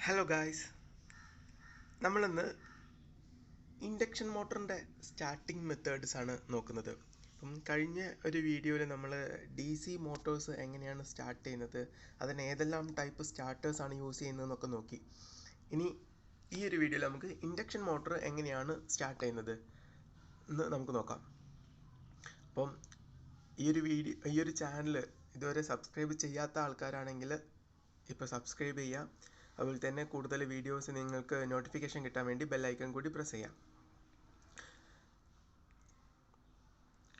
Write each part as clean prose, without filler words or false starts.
Hello guys, നമ്മളിന്ന് induction മോട്ടറിൻ്റെ starting methods ആണ് നോക്കുന്നത്. കഴിഞ്ഞ ഒരു വീഡിയോയിൽ നമ്മൾ ഡി സി മോട്ടോഴ്സ് എങ്ങനെയാണ് സ്റ്റാർട്ട് ചെയ്യുന്നത്, അതിന് ഏതെല്ലാം ടൈപ്പ് സ്റ്റാർട്ടേഴ്സാണ് യൂസ് ചെയ്യുന്നതെന്നൊക്കെ നോക്കി. ഇനി ഈ ഒരു വീഡിയോയിൽ നമുക്ക് ഇൻഡക്ഷൻ മോട്ടർ എങ്ങനെയാണ് സ്റ്റാർട്ട് ചെയ്യുന്നത് എന്ന് നമുക്ക് നോക്കാം. അപ്പം ഈ ഒരു ചാനൽ ഇതുവരെ സബ്സ്ക്രൈബ് ചെയ്യാത്ത ആൾക്കാരാണെങ്കിൽ ഇപ്പോൾ സബ്സ്ക്രൈബ് ചെയ്യാം. അതുപോലെ തന്നെ കൂടുതൽ വീഡിയോസ് നിങ്ങൾക്ക് നോട്ടിഫിക്കേഷൻ കിട്ടാൻ വേണ്ടി ബെൽ ഐക്കൺ കൂടി പ്രസ് ചെയ്യാം.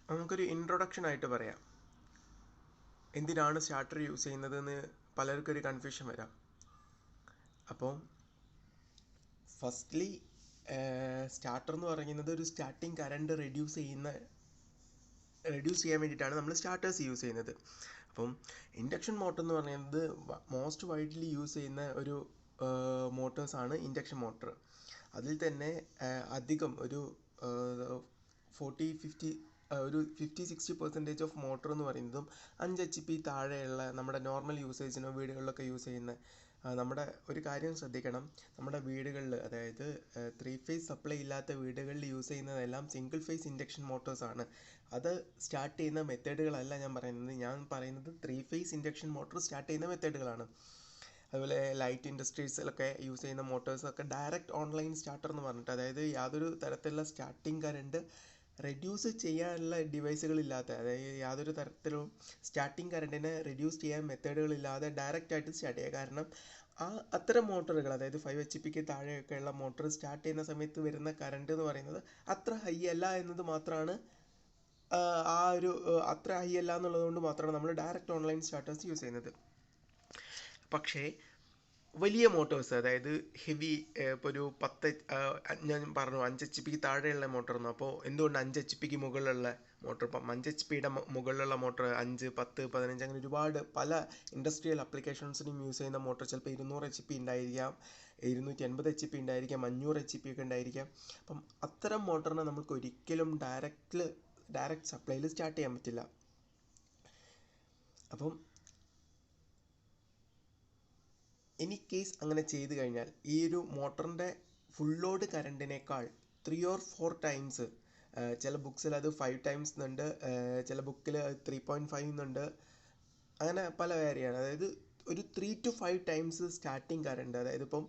നമുക്കൊരു ഇൻട്രൊഡക്ഷൻ ആയിട്ട് പറയാം, എന്തിനാണ് സ്റ്റാർട്ടർ യൂസ് ചെയ്യുന്നതെന്ന് പലർക്കൊരു കൺഫ്യൂഷൻ വരാം. അപ്പോൾ ഫസ്റ്റ്ലി സ്റ്റാർട്ടർ എന്ന് പറയുന്നത് ഒരു സ്റ്റാർട്ടിങ് കറണ്ട് റെഡ്യൂസ് ചെയ്യാൻ വേണ്ടിയിട്ടാണ് നമ്മൾ സ്റ്റാർട്ടേഴ്സ് യൂസ് ചെയ്യുന്നത്. അപ്പം ഇൻഡക്ഷൻ മോട്ടർ എന്ന് പറയുന്നത് മോസ്റ്റ് വൈഡ്ലി യൂസ് ചെയ്യുന്ന ഒരു മോട്ടേഴ്സാണ് ഇൻഡക്ഷൻ മോട്ടർ. അതിൽ തന്നെ അധികം ഒരു 50-60% ഓഫ് മോട്ടർ എന്ന് പറയുന്നതും 5 HP താഴെയുള്ള നമ്മുടെ നോർമൽ യൂസേജിനോ വീടുകളിലൊക്കെ യൂസ് ചെയ്യുന്ന നമ്മുടെ ഒരു കാര്യം ശ്രദ്ധിക്കണം, നമ്മുടെ വീടുകളിൽ, അതായത് 3 ഫേസ് സപ്ലൈ ഇല്ലാത്ത വീടുകളിൽ യൂസ് ചെയ്യുന്നതെല്ലാം സിംഗിൾ ഫേസ് ഇൻഡക്ഷൻ മോട്ടോഴ്സാണ്. അത് സ്റ്റാർട്ട് ചെയ്യുന്ന മെത്തേഡുകളല്ല ഞാൻ പറയുന്നത് 3 ഫേസ് ഇൻഡക്ഷൻ മോട്ടോർ സ്റ്റാർട്ട് ചെയ്യുന്ന മെത്തേഡുകളാണ്. അതുപോലെ ലൈറ്റ് ഇൻഡസ്ട്രീസിലൊക്കെ യൂസ് ചെയ്യുന്ന മോട്ടോഴ്സൊക്കെ ഡയറക്റ്റ് ഓൺലൈൻ സ്റ്റാർട്ടർ എന്ന് പറഞ്ഞിട്ട്, അതായത് യാതൊരു തരത്തിലുള്ള സ്റ്റാർട്ടിങ് കറണ്ട് റെഡ്യൂസ് ചെയ്യാനുള്ള ഡിവൈസുകളില്ലാത്ത, അതായത് യാതൊരു തരത്തിലും സ്റ്റാർട്ടിങ് കറണ്ടിനെ റെഡ്യൂസ് ചെയ്യാൻ മെത്തേഡുകളില്ലാതെ ഡയറക്റ്റായിട്ട് സ്റ്റാർട്ട് ചെയ്യുക. കാരണം അത്തരം മോട്ടറുകൾ, അതായത് 5 HP താഴെയൊക്കെയുള്ള മോട്ടർ സ്റ്റാർട്ട് ചെയ്യുന്ന സമയത്ത് വരുന്ന കറണ്ട് എന്ന് പറയുന്നത് അത്ര ഹൈ അല്ല എന്നത് മാത്രമാണ്, അത്ര ഹൈ അല്ല എന്നുള്ളത് കൊണ്ട് മാത്രമാണ് നമ്മൾ ഡയറക്റ്റ് ഓൺലൈൻ സ്റ്റാർട്ടേഴ്സ് യൂസ് ചെയ്യുന്നത്. പക്ഷേ വലിയ മോട്ടോഴ്സ്, അതായത് ഹെവി, ഇപ്പോൾ ഒരു 10, ഞാൻ പറഞ്ഞു 5 HP താഴെയുള്ള മോട്ടറെന്ന്. അപ്പോൾ എന്തുകൊണ്ട് 5 HP മുകളിലുള്ള മോട്ടർ? ഇപ്പം 5 HP മുകളിലുള്ള മോട്ടർ 5, 10, 15 അങ്ങനെ ഒരുപാട് പല ഇൻഡസ്ട്രിയൽ അപ്ലിക്കേഷൻസിനും യൂസ് ചെയ്യുന്ന മോട്ടർ ചിലപ്പോൾ 200 HP ഉണ്ടായിരിക്കാം, 280 HP ഉണ്ടായിരിക്കാം, 500 HP ഒക്കെ ഉണ്ടായിരിക്കാം. അപ്പം അത്തരം മോട്ടറിനെ നമുക്ക് ഒരിക്കലും ഡയറക്റ്റ് സപ്ലൈയിൽ സ്റ്റാർട്ട് ചെയ്യാൻ പറ്റില്ല. അപ്പം ഇനി കേസ് അങ്ങനെ ചെയ്തു കഴിഞ്ഞാൽ ഈ ഒരു മോട്ടറിൻ്റെ ഫുൾ ലോഡ് കറണ്ടിനേക്കാൾ 3 or 4 ടൈംസ്, ചില ബുക്സിൽ അത് 5 ടൈംസ് എന്നുണ്ട്, ചില ബുക്കിൽ 3.5 എന്നുണ്ട്, അങ്ങനെ പല വേരിയാണ്. അതായത് ഒരു 3 to 5 ടൈംസ് സ്റ്റാർട്ടിങ് കറണ്ട്, അതായത് ഇപ്പം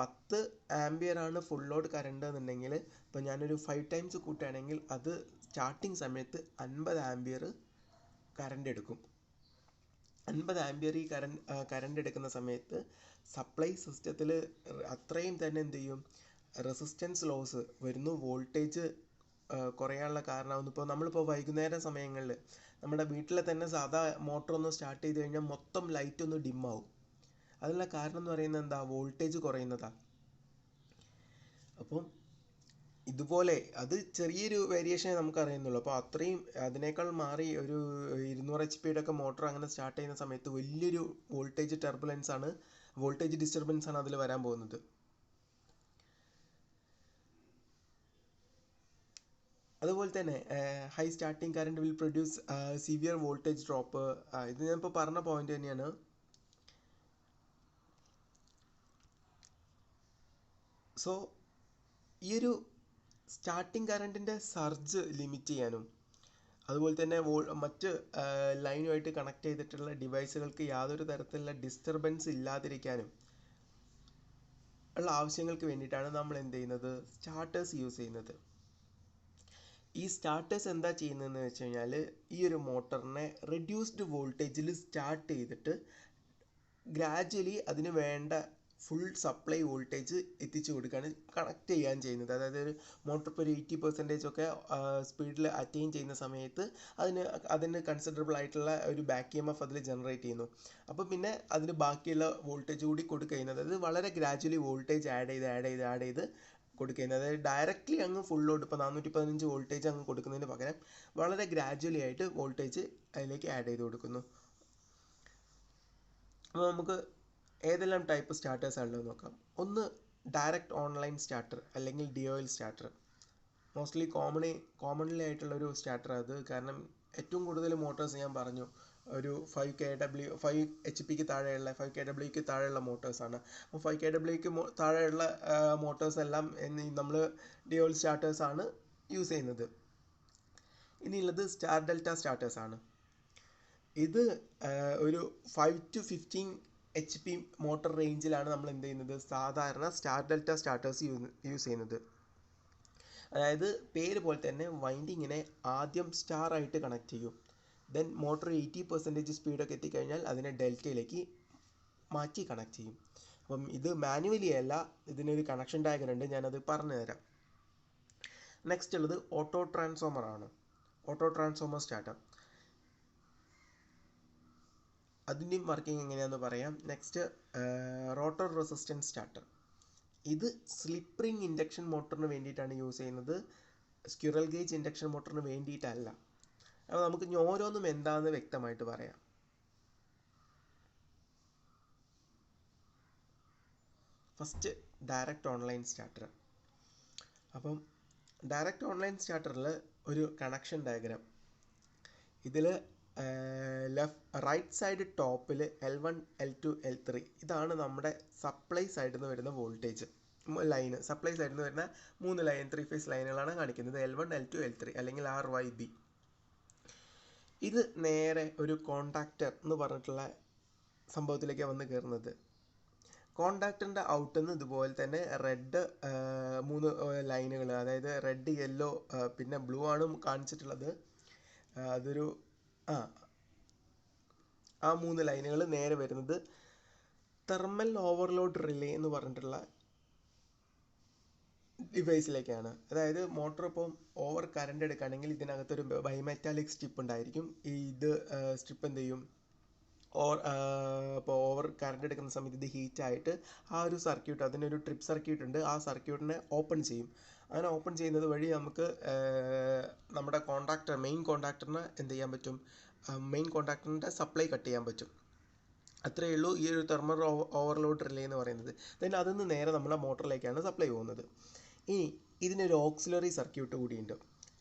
10 ആംബിയർ ആണ് ഫുൾ ലോഡ് കറണ്ട് എന്നുണ്ടെങ്കിൽ, ഇപ്പം ഞാനൊരു 5 ടൈംസ് കൂട്ടുകയാണെങ്കിൽ അത് സ്റ്റാർട്ടിങ് സമയത്ത് 50 ആംബിയർ കറണ്ട് എടുക്കും. 50 ആംബിയർ ഈ കറണ്ട് എടുക്കുന്ന സമയത്ത് സപ്ലൈ സിസ്റ്റത്തിൽ അത്രയും തന്നെ എന്ത് ചെയ്യും, റെസിസ്റ്റൻസ് ലോസ് വരുന്നു, വോൾട്ടേജ് കുറയാനുള്ള കാരണമാകുന്നു. ഇപ്പോൾ നമ്മളിപ്പോൾ വൈകുന്നേരം സമയങ്ങളിൽ നമ്മുടെ വീട്ടിലെ തന്നെ സാധാ മോട്ടറൊന്ന് സ്റ്റാർട്ട് ചെയ്ത് കഴിഞ്ഞാൽ മൊത്തം ലൈറ്റ് ഒന്ന് ഡിമ്മാവും. അതിനുള്ള കാരണം എന്ന് പറയുന്നത് എന്താ? വോൾട്ടേജ് കുറയുന്നതാണ്. അപ്പം ഇതുപോലെ അത് ചെറിയൊരു വേരിയേഷനെ നമുക്ക് അറിയുന്നുള്ളൂ. അപ്പോൾ അത്രയും അതിനേക്കാൾ മാറി ഒരു 200 HP ഒക്കെ മോട്ടർ അങ്ങനെ സ്റ്റാർട്ട് ചെയ്യുന്ന സമയത്ത് വലിയൊരു വോൾട്ടേജ് ഡിസ്റ്റർബൻസ് ആണ് അതിൽ വരാൻ പോകുന്നത്. അതുപോലെ തന്നെ high starting current will produce severe voltage drop. ഇത് ഞാനിപ്പോൾ പറഞ്ഞ പോയിന്റ് തന്നെയാണ്. സോ ഈ ഒരു സ്റ്റാർട്ടിങ് കറണ്ടിൻ്റെ സർജ് ലിമിറ്റ് ചെയ്യാനും, അതുപോലെ തന്നെ മറ്റ് ലൈനുമായിട്ട് കണക്ട് ചെയ്തിട്ടുള്ള ഡിവൈസുകൾക്ക് യാതൊരു തരത്തിലുള്ള ഡിസ്റ്റർബൻസ് ഇല്ലാതിരിക്കാനും ഉള്ള ആവശ്യങ്ങൾക്ക് വേണ്ടിയിട്ടാണ് നമ്മൾ എന്ത് ചെയ്യുന്നത്, സ്റ്റാർട്ടേഴ്സ് യൂസ് ചെയ്യുന്നത്. ഈ സ്റ്റാർട്ടേഴ്സ് എന്താ ചെയ്യുന്നതെന്ന് വെച്ച് കഴിഞ്ഞാൽ, ഈ ഒരു മോട്ടറിനെ റെഡ്യൂസ്ഡ് വോൾട്ടേജിൽ സ്റ്റാർട്ട് ചെയ്തിട്ട് ഗ്രാജ്വലി അതിന് വേണ്ട ഫുൾ സപ്ലൈ വോൾട്ടേജ് എത്തിച്ചു കൊടുക്കുകയാണ്, കണക്ട് ചെയ്യാൻ ചെയ്യുന്നത്. അതായത് ഒരു മോട്ടർ ഇപ്പോൾ ഒരു 80% ഒക്കെ സ്പീഡിൽ അറ്റൈൻ ചെയ്യുന്ന സമയത്ത് അതിന് കൺസിഡറബിൾ ആയിട്ടുള്ള ഒരു ബാക്ക് EMF അതിൽ ജനറേറ്റ് ചെയ്യുന്നു. അപ്പോൾ പിന്നെ അതിന് ബാക്കിയുള്ള വോൾട്ടേജ് കൂടി കൊടുക്കുന്നത്, അതായത് വളരെ ഗ്രാജ്വലി വോൾട്ടേജ് ആഡ് ചെയ്ത് കൊടുക്കുന്നത്. അതായത് ഡയറക്റ്റ്ലി അങ്ങ് ഫുൾ ലോഡ് ഇപ്പോൾ 415 വോൾട്ടേജ് അങ്ങ് കൊടുക്കുന്നതിന് പകരം വളരെ ഗ്രാജ്വലി ആയിട്ട് വോൾട്ടേജ് അതിലേക്ക് ആഡ് ചെയ്ത് കൊടുക്കുന്നു. അപ്പോൾ നമുക്ക് ഏതെല്ലാം ടൈപ്പ് സ്റ്റാർട്ടേഴ്സ് ആണല്ലോ നോക്കാം. ഒന്ന് ഡയറക്റ്റ് ഓൺലൈൻ സ്റ്റാർട്ടർ അല്ലെങ്കിൽ DOL സ്റ്റാർട്ടർ. മോസ്റ്റ്ലി കോമൺലി ആയിട്ടുള്ളൊരു സ്റ്റാർട്ടർ അത്. കാരണം ഏറ്റവും കൂടുതൽ മോട്ടോഴ്സ് ഞാൻ പറഞ്ഞു ഒരു 5 താഴെയുള്ള 5 kWക്ക് താഴെയുള്ള മോട്ടോഴ്സാണ്. അപ്പോൾ 5 kWക്ക് താഴെയുള്ള മോട്ടോഴ്സ് എല്ലാം നമ്മൾ ഡ്യുവൽ സ്റ്റാർട്ടേഴ്സാണ് യൂസ് ചെയ്യുന്നത്. ഇനിയുള്ളത് സ്റ്റാർ ഡെൽറ്റ സ്റ്റാർട്ടേഴ്സാണ്. ഇത് ഒരു 5 to 15 HP മോട്ടോർ റേഞ്ചിലാണ് നമ്മൾ എന്ത് ചെയ്യുന്നത്, സാധാരണ സ്റ്റാർ ഡെൽറ്റ സ്റ്റാർട്ടേഴ്സ് യൂസ് ചെയ്യുന്നത്. അതായത് പേര് പോലെ തന്നെ വൈൻഡിങ്ങിനെ ആദ്യം സ്റ്റാർ ആയിട്ട് കണക്ട് ചെയ്യും. ദെൻ മോട്ടോർ 80% സ്പീഡൊക്കെ എത്തിക്കഴിഞ്ഞാൽ അതിനെ ഡെൽറ്റയിലേക്ക് മാറ്റി കണക്ട് ചെയ്യും. അപ്പം ഇത് മാനുവലി അല്ല, ഇതിനൊരു കണക്ഷൻ ഡയഗ്രം ഉണ്ട്, ഞാനത് പറഞ്ഞു തരാം. നെക്സ്റ്റ് ഉള്ളത് ഓട്ടോ ട്രാൻസ്ഫോമർ ആണ്. ഓട്ടോ ട്രാൻസ്ഫോമർ സ്റ്റാർട്ടർ, അതിൻ്റെയും വർക്കിംഗ് എങ്ങനെയാണെന്ന് പറയാം. Next rotor resistance starter. ഇത് സ്ലിപ്പ് റിംഗ് ഇൻഡക്ഷൻ മോട്ടറിന് വേണ്ടിയിട്ടാണ് യൂസ് ചെയ്യുന്നത്, സ്ക്വിറൽ ഗേജ് ഇൻഡക്ഷൻ മോട്ടറിന് വേണ്ടിയിട്ടല്ല. അപ്പോൾ നമുക്ക് ഓരോന്നും എന്താണെന്ന് വ്യക്തമായിട്ട് പറയാം. First direct online starter. അപ്പം ഡയറക്റ്റ് ഓൺലൈൻ സ്റ്റാർട്ടറിൽ ഒരു കണക്ഷൻ ഡയഗ്രാം. ഇതിൽ റൈറ്റ് സൈഡ് ടോപ്പിൽ L1 L2 L3 ഇതാണ് നമ്മുടെ സപ്ലൈ സൈഡിൽ നിന്ന് വരുന്ന വോൾട്ടേജ് ലൈന്. സപ്ലൈ സൈഡിൽ നിന്ന് വരുന്ന 3 ലൈൻ 3 ഫേസ് ലൈനുകളാണ് കാണിക്കുന്നത്, L1 L2 L3 അല്ലെങ്കിൽ RYB. ഇത് നേരെ ഒരു കോണ്ടാക്ടർ എന്ന് പറഞ്ഞിട്ടുള്ള സംഭവത്തിലേക്ക് വന്ന് കയറുന്നത്. കോണ്ടാക്ടറിൻ്റെ ഔട്ടിൽ നിന്ന് ഇതുപോലെ തന്നെ റെഡ് 3 ലൈനുകൾ, അതായത് റെഡ് യെല്ലോ പിന്നെ ബ്ലൂ ആണ് കാണിച്ചിട്ടുള്ളത്. അതൊരു ആ 3 ലൈനുകൾ നേരെ വരുന്നത് തെർമൽ ഓവർലോഡ് റിലേ എന്ന് പറഞ്ഞിട്ടുള്ള ഡിവൈസിലേക്കാണ്. അതായത് മോട്ടോർ ഇപ്പം ഓവർ കറണ്ട് എടുക്കുകയാണെങ്കിൽ ഇതിനകത്തൊരു ബൈമെറ്റാലിക് സ്ട്രിപ്പ് ഉണ്ടായിരിക്കും. ഇത് സ്ട്രിപ്പ് എന്ത് ചെയ്യും, ഇപ്പോൾ ഓവർ കറണ്ട് എടുക്കുന്ന സമയത്ത് ഇത് ഹീറ്റായിട്ട് ആ ഒരു സർക്യൂട്ട്, അതിനൊരു ട്രിപ്പ് സർക്യൂട്ട് ഉണ്ട്, ആ സർക്യൂട്ടിനെ ഓപ്പൺ ചെയ്യും. അങ്ങനെ ഓപ്പൺ ചെയ്യുന്നത് വഴി നമുക്ക് നമ്മുടെ മെയിൻ കോണ്ടാക്ടറിന് എന്ത് ചെയ്യാൻ പറ്റും, മെയിൻ കോണ്ടാക്ടറിൻ്റെ സപ്ലൈ കട്ട് ചെയ്യാൻ പറ്റും. അത്രയേ ഉള്ളൂ ഈ ഒരു തെർമൽ ഓവർലോഡ് റിലേ എന്ന് പറയുന്നത്. ദെൻ അതിൽ നിന്ന് നേരെ നമ്മുടെ മോട്ടറിലേക്കാണ് സപ്ലൈ പോകുന്നത്. ഇനി ഇതിനൊരു ഓക്സിലറി സർക്യൂട്ട് കൂടിയുണ്ട്,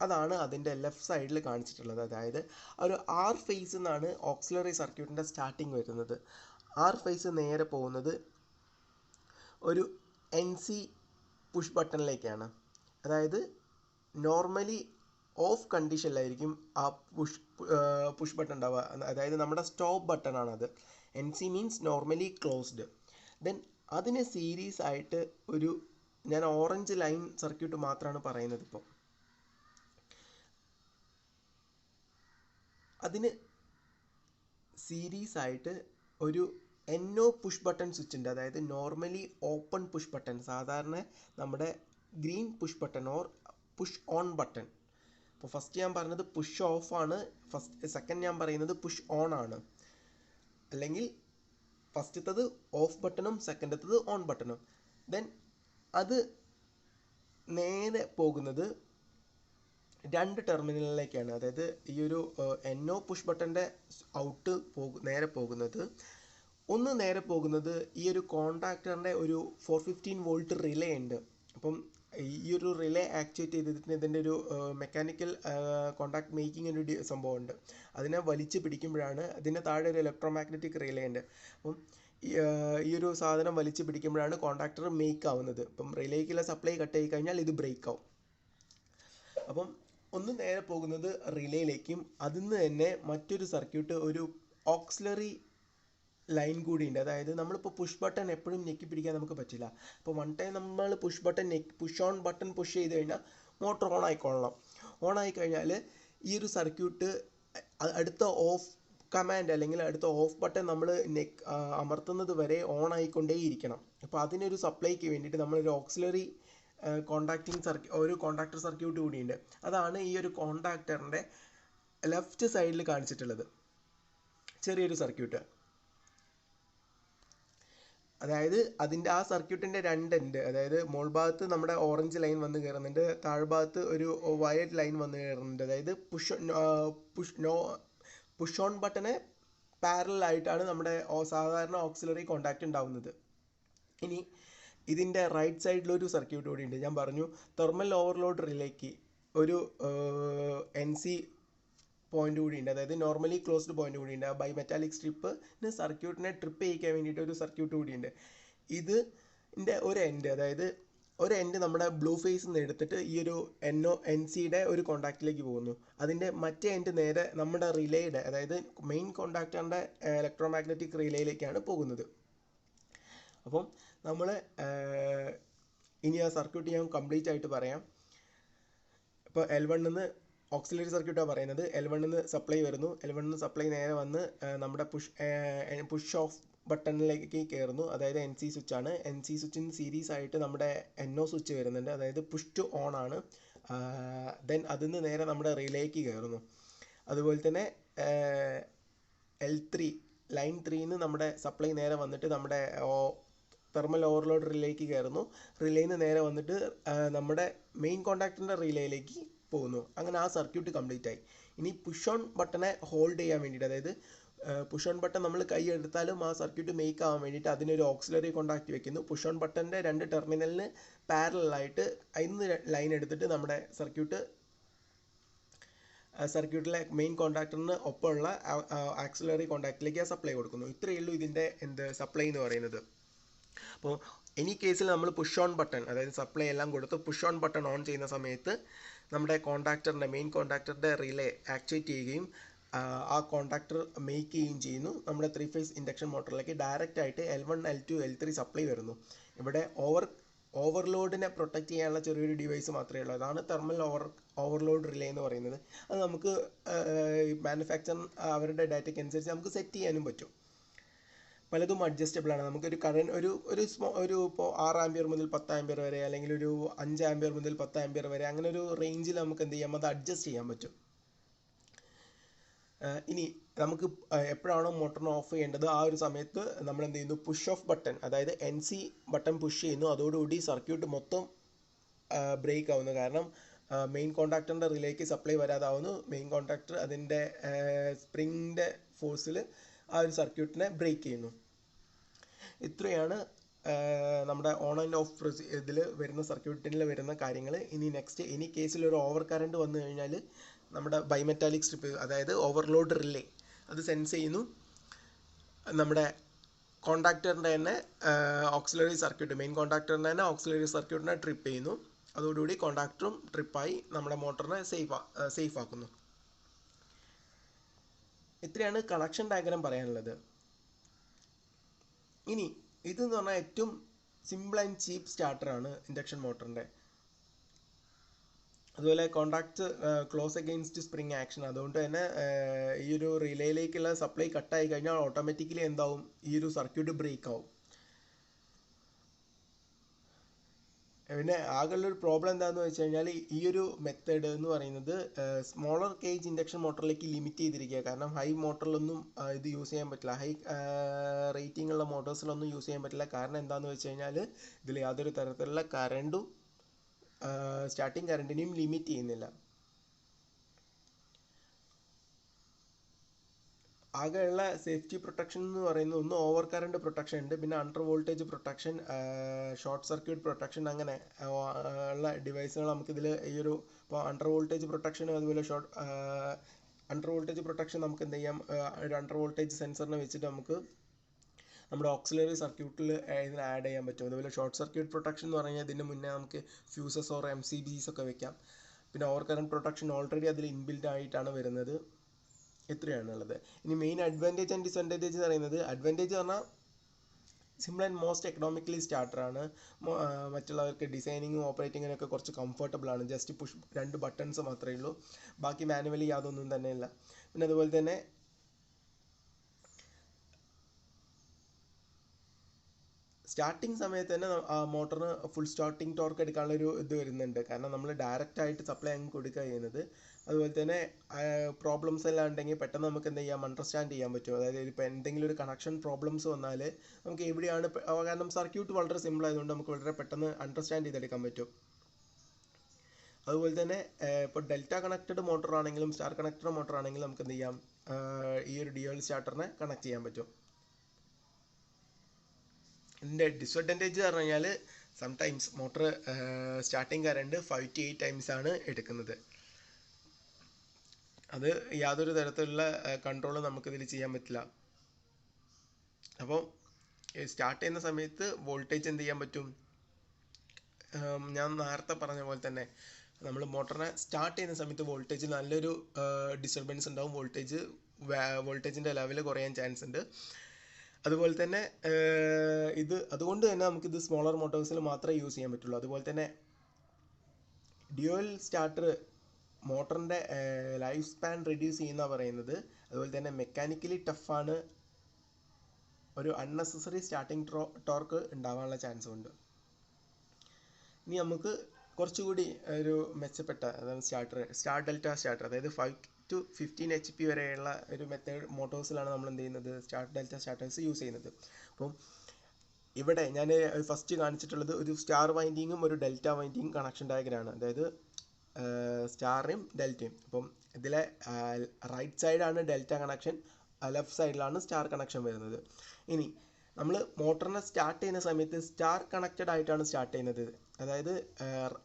അതാണ് അതിൻ്റെ ലെഫ്റ്റ് സൈഡിൽ കാണിച്ചിട്ടുള്ളത്. അതായത് ഒരു R ഫേസ് എന്നാണ് ഓക്സിലറി സർക്യൂട്ടിൻ്റെ സ്റ്റാർട്ടിങ് വരുന്നത്. R ഫേസ് നേരെ പോകുന്നത് ഒരു NC പുഷ് ബട്ടണിലേക്കാണ്. അതായത് നോർമലി ഓഫ് കണ്ടീഷനിലായിരിക്കും ആ പുഷ് ബട്ടൺ ഉണ്ടാവുക, അതായത് നമ്മുടെ സ്റ്റോപ്പ് ബട്ടൺ ആണത്. NC means normally closed. Then അതിന് സീരീസ് ആയിട്ട് ഒരു, ഞാൻ ഓറഞ്ച് ലൈൻ സർക്യൂട്ട് മാത്രമാണ് പറയുന്നത് ഇപ്പോൾ, അതിന് സീരീസ് ആയിട്ട് ഒരു NO പുഷ് ബട്ടൺ സ്വിച്ച് ഉണ്ട്. അതായത് നോർമലി ഓപ്പൺ പുഷ് ബട്ടൺ, സാധാരണ നമ്മുടെ green push button or push on button. അപ്പോൾ ഫസ്റ്റ് ഞാൻ പറഞ്ഞത് പുഷ് ഓഫ് ആണ്, സെക്കൻഡ് ഞാൻ പറയുന്നത് പുഷ് ഓൺ ആണ്. അല്ലെങ്കിൽ ഫസ്റ്റത്തത് ഓഫ് ബട്ടണും സെക്കൻഡത്തത് ഓൺ ബട്ടണും. ദെൻ അത് നേരെ പോകുന്നത് 2 ടെർമിനലിലേക്കാണ്. അതായത് ഈ ഒരു NO പുഷ് ബട്ടൻ്റെ ഔട്ട് നേരെ പോകുന്നത്, ഒന്ന് നേരെ പോകുന്നത് ഈ ഒരു കോണ്ടാക്ടറിൻ്റെ ഒരു 415 വോൾട്ട് റിലേ ഉണ്ട്. അപ്പം ഈ ഒരു റിലേ ആക്ച്വേറ്റ് ചെയ്തിട്ട് ഇതിൻ്റെ ഒരു മെക്കാനിക്കൽ കോണ്ടാക്ട് മേക്കിംഗ് ഒരു സംഭവമുണ്ട്. അതിനെ വലിച്ചു പിടിക്കുമ്പോഴാണ്, അതിൻ്റെ താഴെ ഒരു ഇലക്ട്രോമാഗ്നറ്റിക് റിലേ ഉണ്ട്. അപ്പം ഈ ഒരു സാധനം വലിച്ചു പിടിക്കുമ്പോഴാണ് കോണ്ടാക്ടർ മേക്ക് ആവുന്നത്. അപ്പം റിലേക്കുള്ള സപ്ലൈ കട്ട് ആയി കഴിഞ്ഞാൽ ഇത് ബ്രേക്ക് ആവും. അപ്പം ഒന്ന് നേരെ പോകുന്നത് റിലേയിലേക്കും, അതിൽ നിന്ന് തന്നെ മറ്റൊരു സർക്യൂട്ട്, ഒരു ഓക്സിലറി ലൈൻ കൂടിയുണ്ട്. അതായത് നമ്മളിപ്പോൾ പുഷ് ബട്ടൺ എപ്പോഴും ഞെക്കി പിടിക്കാൻ നമുക്ക് പറ്റില്ല. അപ്പോൾ വൺ ടൈം നമ്മൾ പുഷ് ഓൺ ബട്ടൺ പുഷ് ചെയ്ത് കഴിഞ്ഞാൽ മോട്ടർ ഓൺ ആയിക്കൊള്ളണം. ഓൺ ആയിക്കഴിഞ്ഞാൽ ഈ ഒരു സർക്യൂട്ട് അടുത്ത ഓഫ് കമാൻഡ് അല്ലെങ്കിൽ അടുത്ത ഓഫ് ബട്ടൺ നമ്മൾ അമർത്തുന്നത് വരെ ഓൺ ആയിക്കൊണ്ടേയിരിക്കണം. അപ്പോൾ അതിനൊരു സപ്ലൈക്ക് വേണ്ടിയിട്ട് നമ്മളൊരു ഓക്സിലറി ഒരു കോണ്ടാക്ടർ സർക്യൂട്ട് കൂടിയുണ്ട്. അതാണ് ഈ ഒരു കോണ്ടാക്ടറിൻ്റെ ലെഫ്റ്റ് സൈഡിൽ കാണിച്ചിട്ടുള്ളത് ചെറിയൊരു സർക്യൂട്ട്. അതായത് അതിൻ്റെ ആ സർക്യൂട്ടിൻ്റെ 2 ഉണ്ട്. അതായത് മോൾ ഭാഗത്ത് നമ്മുടെ ഓറഞ്ച് ലൈൻ വന്ന് കയറുന്നുണ്ട്, താഴ്ഭാഗത്ത് ഒരു വയലറ്റ് ലൈൻ വന്ന് കയറുന്നുണ്ട്. അതായത് പുഷ് ഓൺ ബട്ടനെ പാരലായിട്ടാണ് നമ്മുടെ സാധാരണ ഓക്സിലറി കോണ്ടാക്ട് ഉണ്ടാവുന്നത്. ഇനി ഇതിൻ്റെ റൈറ്റ് സൈഡിലൊരു സർക്യൂട്ട് കൂടി ഉണ്ട്. ഞാൻ പറഞ്ഞു തെർമൽ ഓവർലോഡ് റിലേക്ക് ഒരു NC പോയിന്റ് കൂടി ഉണ്ട്, അതായത് നോർമലി ക്ലോസ്ഡ് പോയിന്റ് കൂടി ഉണ്ട്. ആ ബൈമെറ്റാലിക് സ്ട്രിപ്പിന് സർക്യൂട്ടിനെ ട്രിപ്പ് ചെയ്യിക്കാൻ വേണ്ടിയിട്ട് ഒരു സർക്യൂട്ട് കൂടിയുണ്ട്. ഇതിൻ്റെ ഒരു എൻഡ്, അതായത് ഒരു എൻഡ് നമ്മുടെ ബ്ലൂ ഫേസിൽ നിന്ന് എടുത്തിട്ട് ഈ ഒരു NO-NC ഒരു കോണ്ടാക്റ്റിലേക്ക് പോകുന്നു. അതിൻ്റെ മറ്റേ എൻഡ് നേരെ നമ്മുടെ റിലേയുടെ, അതായത് മെയിൻ കോണ്ടാക്ടറിൻ്റെ ഇലക്ട്രോ മാഗ്നറ്റിക് റിലേയിലേക്കാണ് പോകുന്നത്. അപ്പം നമ്മൾ ഇനി ആ സർക്യൂട്ട് ഞാൻ കംപ്ലീറ്റ് ആയിട്ട് പറയാം. ഇപ്പോൾ L1 നിന്ന് ഓക്സിലറി സർക്യൂട്ടാണ് പറയുന്നത്. L1 നിന്ന് സപ്ലൈ വരുന്നു. L1 നിന്ന് സപ്ലൈ നേരെ വന്ന് നമ്മുടെ പുഷ് ഓഫ് ബട്ടണിലേക്ക് കയറുന്നു, അതായത് NC സ്വിച്ചാണ്. NC സ്വിച്ചിന് സീരീസ് ആയിട്ട് നമ്മുടെ NO സ്വിച്ച് വരുന്നുണ്ട്, അതായത് പുഷ് ടു ഓൺ ആണ്. ദെൻ അതിൽ നിന്ന് നേരെ നമ്മുടെ റിലേക്ക് കയറുന്നു. അതുപോലെ തന്നെ L3 ലൈൻ 3 നമ്മുടെ സപ്ലൈ നേരെ വന്നിട്ട് നമ്മുടെ തെർമൽ ഓവർലോഡ് റിലേക്ക് കയറുന്നു. റിലേയിൽ നിന്ന് നേരെ വന്നിട്ട് നമ്മുടെ മെയിൻ കോണ്ടാക്ടറിൻ്റെ റിലേയിലേക്ക് പോകുന്നു. അങ്ങനെ ആ സർക്യൂട്ട് കംപ്ലീറ്റ് ആയി. ഇനി പുഷ് ഓൺ ബട്ടനെ ഹോൾഡ് ചെയ്യാൻ വേണ്ടിയിട്ട്, അതായത് പുഷ് ഓൺ ബട്ടൺ നമ്മൾ കൈ എടുത്താലും ആ സർക്യൂട്ട് മേക്ക് ആവാൻ വേണ്ടിയിട്ട് അതിനൊരു ഓക്സിലറി കോണ്ടാക്ട് വെക്കുന്നു. പുഷ് ഓൺ ബട്ടൻ്റെ 2 ടെർമിനലിന് പാരലായിട്ട് അതിന് ലൈൻ എടുത്തിട്ട് നമ്മുടെ സർക്യൂട്ടിലെ മെയിൻ കോണ്ടാക്ടറിന് ഒപ്പമുള്ള ആക്സിലറി കോണ്ടാക്റ്റിലേക്ക് സപ്ലൈ കൊടുക്കുന്നു. ഇത്രയേ ഉള്ളൂ ഇതിൻ്റെ സപ്ലൈ എന്ന് പറയുന്നത്. അപ്പോൾ എനി കേസിൽ നമ്മൾ പുഷ് ഓൺ ബട്ടൺ, അതായത് സപ്ലൈ എല്ലാം കൊടുത്ത് പുഷ് ഓൺ ബട്ടൺ ഓൺ ചെയ്യുന്ന സമയത്ത് നമ്മുടെ മെയിൻ കോണ്ടാക്ടറിൻ്റെ റിലേ ആക്ടിവേറ്റ് ചെയ്യുകയും ആ കോണ്ടാക്ടർ മേക്ക് ചെയ്യുകയും ചെയ്യുന്നു. നമ്മുടെ 3 ഫേസ് ഇൻഡക്ഷൻ മോട്ടറിലേക്ക് ഡയറക്റ്റ് ആയിട്ട് L1, L2, L3 സപ്ലൈ വരുന്നു. ഇവിടെ ഓവർലോഡിനെ പ്രൊട്ടക്റ്റ് ചെയ്യാനുള്ള ചെറിയൊരു ഡിവൈസ് മാത്രമേ ഉള്ളൂ. അതാണ് തെർമൽ ഓവർലോഡ് റിലേ എന്ന് പറയുന്നത്. അത് നമുക്ക് മാനുഫാക്ചർ അവരുടെ ഡാറ്റയ്ക്ക് അനുസരിച്ച് നമുക്ക് സെറ്റ് ചെയ്യാനും പറ്റും. പലതും അഡ്ജസ്റ്റബിൾ ആണ്. നമുക്കൊരു ഒരു ഇപ്പോൾ 6 ആമ്പിയർ മുതൽ 10 ആമ്പിയർ വരെ, അല്ലെങ്കിൽ ഒരു 5 ആമ്പിയർ മുതൽ 10 ആമ്പിയർ വരെ, അങ്ങനെ ഒരു റേഞ്ചിൽ നമുക്ക് എന്ത് ചെയ്യാം, അത് അഡ്ജസ്റ്റ് ചെയ്യാൻ പറ്റും. ഇനി നമുക്ക് എപ്പോഴാണോ മോട്ടറിനെ ഓഫ് ചെയ്യേണ്ടത് ആ ഒരു സമയത്ത് നമ്മൾ എന്ത് ചെയ്യുന്നു, പുഷ് ഓഫ് ബട്ടൺ, അതായത് NC ബട്ടൺ പുഷ് ചെയ്യുന്നു. അതോടുകൂടി സർക്യൂട്ട് മൊത്തം ബ്രേക്ക് ആവുന്നു. കാരണം മെയിൻ കോണ്ടാക്ടറിൻ്റെ റിലേക്ക് സപ്ലൈ വരാതാവുന്നു. മെയിൻ കോണ്ടാക്ടർ അതിൻ്റെ സ്പ്രിങ്ങിൻ്റെ ഫോഴ്സിൽ ആ ഒരു സർക്യൂട്ടിനെ ബ്രേക്ക് ചെയ്യുന്നു. ഇത്രയാണ് നമ്മുടെ ഓൺ ആൻഡ് ഓഫ് ഇതിൽ വരുന്ന സർക്യൂട്ടിൽ വരുന്ന കാര്യങ്ങൾ. ഇനി നെക്സ്റ്റ്, ഇനി കേസിൽ ഒരു ഓവർ കറണ്ട് വന്നു കഴിഞ്ഞാൽ നമ്മുടെ ബൈമെറ്റാലിക് സ്ട്രിപ്പ്, അതായത് ഓവർലോഡ് റിലേ, അത് സെൻസ് ചെയ്യുന്നു. നമ്മുടെ കോണ്ടാക്ടറിൻ്റെ തന്നെ ഓക്സിലറി സർക്യൂട്ട്, മെയിൻ കോണ്ടാക്ടറിൻ്റെ തന്നെ ഓക്സിലറി സർക്യൂട്ടിനെ ട്രിപ്പ് ചെയ്യുന്നു. അതോടുകൂടി കോണ്ടാക്ടറും ട്രിപ്പായി നമ്മുടെ മോട്ടറിനെ സേഫ് ആക്കുന്നു. ഇത്രയാണ് കണക്ഷൻ ഡയഗ്രാം പറയാനുള്ളത്. ഇനി ഇതെന്ന് പറഞ്ഞാൽ ഏറ്റവും സിമ്പിൾ ആൻഡ് ചീപ്പ് സ്റ്റാർട്ടറാണ് ഇൻഡക്ഷൻ മോട്ടറിൻ്റെ. അതുപോലെ contact close against spring action. അതുകൊണ്ട് തന്നെ ഈ ഒരു റിലേയിലേക്കുള്ള സപ്ലൈ കട്ടായി കഴിഞ്ഞാൽ ഓട്ടോമാറ്റിക്കലി എന്താവും, ഈ ഒരു സർക്യൂട്ട് ബ്രേക്ക് ആവും. പിന്നെ ആകെയുള്ളൊരു പ്രോബ്ലം എന്താണെന്ന് വെച്ച് കഴിഞ്ഞാൽ ഈ ഒരു മെത്തേഡ് എന്ന് പറയുന്നത് സ്മോളർ കേജ് ഇൻഡക്ഷൻ മോട്ടറിലേക്ക് ലിമിറ്റ് ചെയ്തിരിക്കുക. കാരണം ഹൈ മോട്ടറിലൊന്നും ഇത് യൂസ് ചെയ്യാൻ പറ്റില്ല, ഹൈ റേറ്റിംഗ് ഉള്ള മോട്ടോഴ്സിലൊന്നും യൂസ് ചെയ്യാൻ പറ്റില്ല. കാരണം എന്താണെന്ന് വെച്ച് കഴിഞ്ഞാൽ ഇതിൽ യാതൊരു തരത്തിലുള്ള കറണ്ടും സ്റ്റാർട്ടിങ് കറണ്ടിനെയും ലിമിറ്റ് ചെയ്യുന്നില്ല. ആകെയുള്ള സേഫ്റ്റി പ്രൊട്ടക്ഷൻ എന്ന് പറയുന്നത് ഒന്ന് ഓവർ കറണ്ട് പ്രൊട്ടക്ഷൻ ഉണ്ട്, പിന്നെ under voltage protection, short circuit protection, അങ്ങനെ ഉള്ള ഡിവൈസുകൾ നമുക്കിതിൽ ഈ ഒരു ഇപ്പോൾ അണ്ടർ വോൾട്ടേജ് പ്രൊട്ടക്ഷനും അതുപോലെ അണ്ടർ വോൾട്ടേജ് പ്രൊട്ടക്ഷൻ നമുക്ക് എന്ത് ചെയ്യാം, ഒരു അണ്ടർ വോൾട്ടേജ് സെൻസറിനെ വെച്ചിട്ട് നമുക്ക് നമ്മുടെ ഓക്സിലറി സർക്യൂട്ടിൽ ഇതിന് ആഡ് ചെയ്യാൻ പറ്റും. അതുപോലെ ഷോർട്ട് സർക്യൂട്ട് പ്രൊട്ടക്ഷൻ എന്ന് പറഞ്ഞാൽ ഇതിന് മുന്നേ നമുക്ക് ഫ്യൂസസ് ഓർ MCBs ഒക്കെ വെക്കാം. പിന്നെ ഓവർ കറണ്ട് പ്രൊട്ടക്ഷൻ ഓൾറെഡി അതിൽ ഇൻബിൽഡ് ആയിട്ടാണ് വരുന്നത്. ഇത്രയാണുള്ളത്. ഇനി മെയിൻ അഡ്വാൻറ്റേജ് ആൻഡ് ഡിസഡ്വാൻറ്റേജ് എന്ന് പറയുന്നത്, അഡ്വാൻറ്റേജ് പറഞ്ഞാൽ സിമ്പിൾ ആൻഡ് മോസ്റ്റ് എക്കണോമിക്കലി സ്റ്റാർട്ടറാണ്. മറ്റുള്ളവർക്ക് ഡിസൈനിങ്ങും ഓപ്പറേറ്റിങ്ങിനൊക്കെ കുറച്ച് കംഫർട്ടബിൾ ആണ്. ജസ്റ്റ് പുഷ് 2 ബട്ടൺസ് മാത്രമേ ഉള്ളൂ, ബാക്കി മാനുവലി യാതൊന്നും തന്നെ ഇല്ല. പിന്നെ അതുപോലെ തന്നെ സ്റ്റാർട്ടിങ് സമയത്ത് തന്നെ മോട്ടറിന് ഫുൾ സ്റ്റാർട്ടിങ് ടോർക്ക് എടുക്കാനുള്ളൊരു ഇത് വരുന്നുണ്ട്. കാരണം നമ്മൾ ഡയറക്റ്റ് ആയിട്ട് സപ്ലൈ അങ്ങ് കൊടുക്കുക ചെയ്യുന്നത്. അതുപോലെ തന്നെ പ്രോബ്ലംസ് എല്ലാം ഉണ്ടെങ്കിൽ പെട്ടെന്ന് നമുക്ക് എന്ത് ചെയ്യാം, അണ്ടർസ്റ്റാൻഡ് ചെയ്യാൻ പറ്റും. അതായത് ഇപ്പോൾ എന്തെങ്കിലും ഒരു കണക്ഷൻ പ്രോബ്ലംസ് വന്നാൽ നമുക്ക് എവിടെയാണ്, കാരണം സർക്യൂട്ട് വളരെ സിമ്പിൾ ആയതുകൊണ്ട് നമുക്ക് വളരെ പെട്ടെന്ന് അണ്ടർസ്റ്റാൻഡ് ചെയ്തെടുക്കാൻ പറ്റും. അതുപോലെ തന്നെ ഇപ്പോൾ ഡെൽറ്റ കണക്റ്റഡ് മോട്ടർ ആണെങ്കിലും സ്റ്റാർ കണക്റ്റഡ് മോട്ടർ ആണെങ്കിലും നമുക്ക് എന്ത് ചെയ്യാം, ഈ ഒരു ഡ്യുവൽ സ്റ്റാർട്ടറിനെ കണക്ട് ചെയ്യാൻ പറ്റും. ഇതിൻ്റെ ഡിസഡ്വാൻറ്റേജ് പറഞ്ഞു കഴിഞ്ഞാൽ sometimes motor starting current 5 to 8 times ആണ് എടുക്കുന്നത്. അത് യാതൊരു തരത്തിലുള്ള കൺട്രോൾ നമുക്കിതിൽ ചെയ്യാൻ പറ്റില്ല. അപ്പോൾ സ്റ്റാർട്ട് ചെയ്യുന്ന സമയത്ത് വോൾട്ടേജ് എന്ത് ചെയ്യാൻ പറ്റും? ഞാൻ നേരത്തെ പറഞ്ഞ പോലെ തന്നെ നമ്മൾ മോട്ടറിനെ സ്റ്റാർട്ട് ചെയ്യുന്ന സമയത്ത് വോൾട്ടേജ് നല്ലൊരു ഡിസ്റ്റർബൻസ് ഉണ്ടാവും. വോൾട്ടേജിൻ്റെ ലെവൽ കുറയാൻ ചാൻസ് ഉണ്ട്. അതുപോലെ തന്നെ അതുകൊണ്ട് തന്നെ നമുക്കിത് സ്മോളർ മോട്ടോഴ്സിൽ മാത്രമേ യൂസ് ചെയ്യാൻ പറ്റുള്ളൂ. അതുപോലെ തന്നെ ഡ്യുവൽ സ്റ്റാർട്ടർ മോട്ടറിൻ്റെ ലൈഫ് സ്പാൻ റെഡ്യൂസ് ചെയ്യുന്ന പറയുന്നത്. അതുപോലെ തന്നെ മെക്കാനിക്കലി ടഫാണ്, ഒരു അൺനെസസറി സ്റ്റാർട്ടിങ് ടോർക്ക് ഉണ്ടാവാനുള്ള ചാൻസും ഉണ്ട്. ഇനി നമുക്ക് കുറച്ചുകൂടി ഒരു മെച്ചപ്പെട്ട സ്റ്റാർ ഡെൽറ്റ സ്റ്റാർട്ടർ, അതായത് 5 to 15 HP വരെയുള്ള ഒരു മെത്തേഡ് മോട്ടോഴ്സിലാണ് നമ്മൾ എന്ത് ചെയ്യുന്നത്, സ്റ്റാർ ഡെൽറ്റ സ്റ്റാർട്ടേഴ്സ് യൂസ് ചെയ്യുന്നത്. അപ്പം ഇവിടെ ഞാൻ ഫസ്റ്റ് കാണിച്ചിട്ടുള്ളത് ഒരു സ്റ്റാർ വൈൻഡിങ്ങും ഒരു ഡെൽറ്റ വൈൻഡിങ് കണക്ഷൻ ഡയഗ്രാമാണ്, അതായത് സ്റ്റാറും ഡെൽറ്റയും. അപ്പം ഇതിലെ റൈറ്റ് സൈഡാണ് ഡെൽറ്റ കണക്ഷൻ, ലെഫ്റ്റ് സൈഡിലാണ് സ്റ്റാർ കണക്ഷൻ വരുന്നത്. ഇനി നമ്മൾ മോട്ടറിനെ സ്റ്റാർട്ട് ചെയ്യുന്ന സമയത്ത് സ്റ്റാർ കണക്റ്റഡ് ആയിട്ടാണ് സ്റ്റാർട്ട് ചെയ്യുന്നത്. അതായത്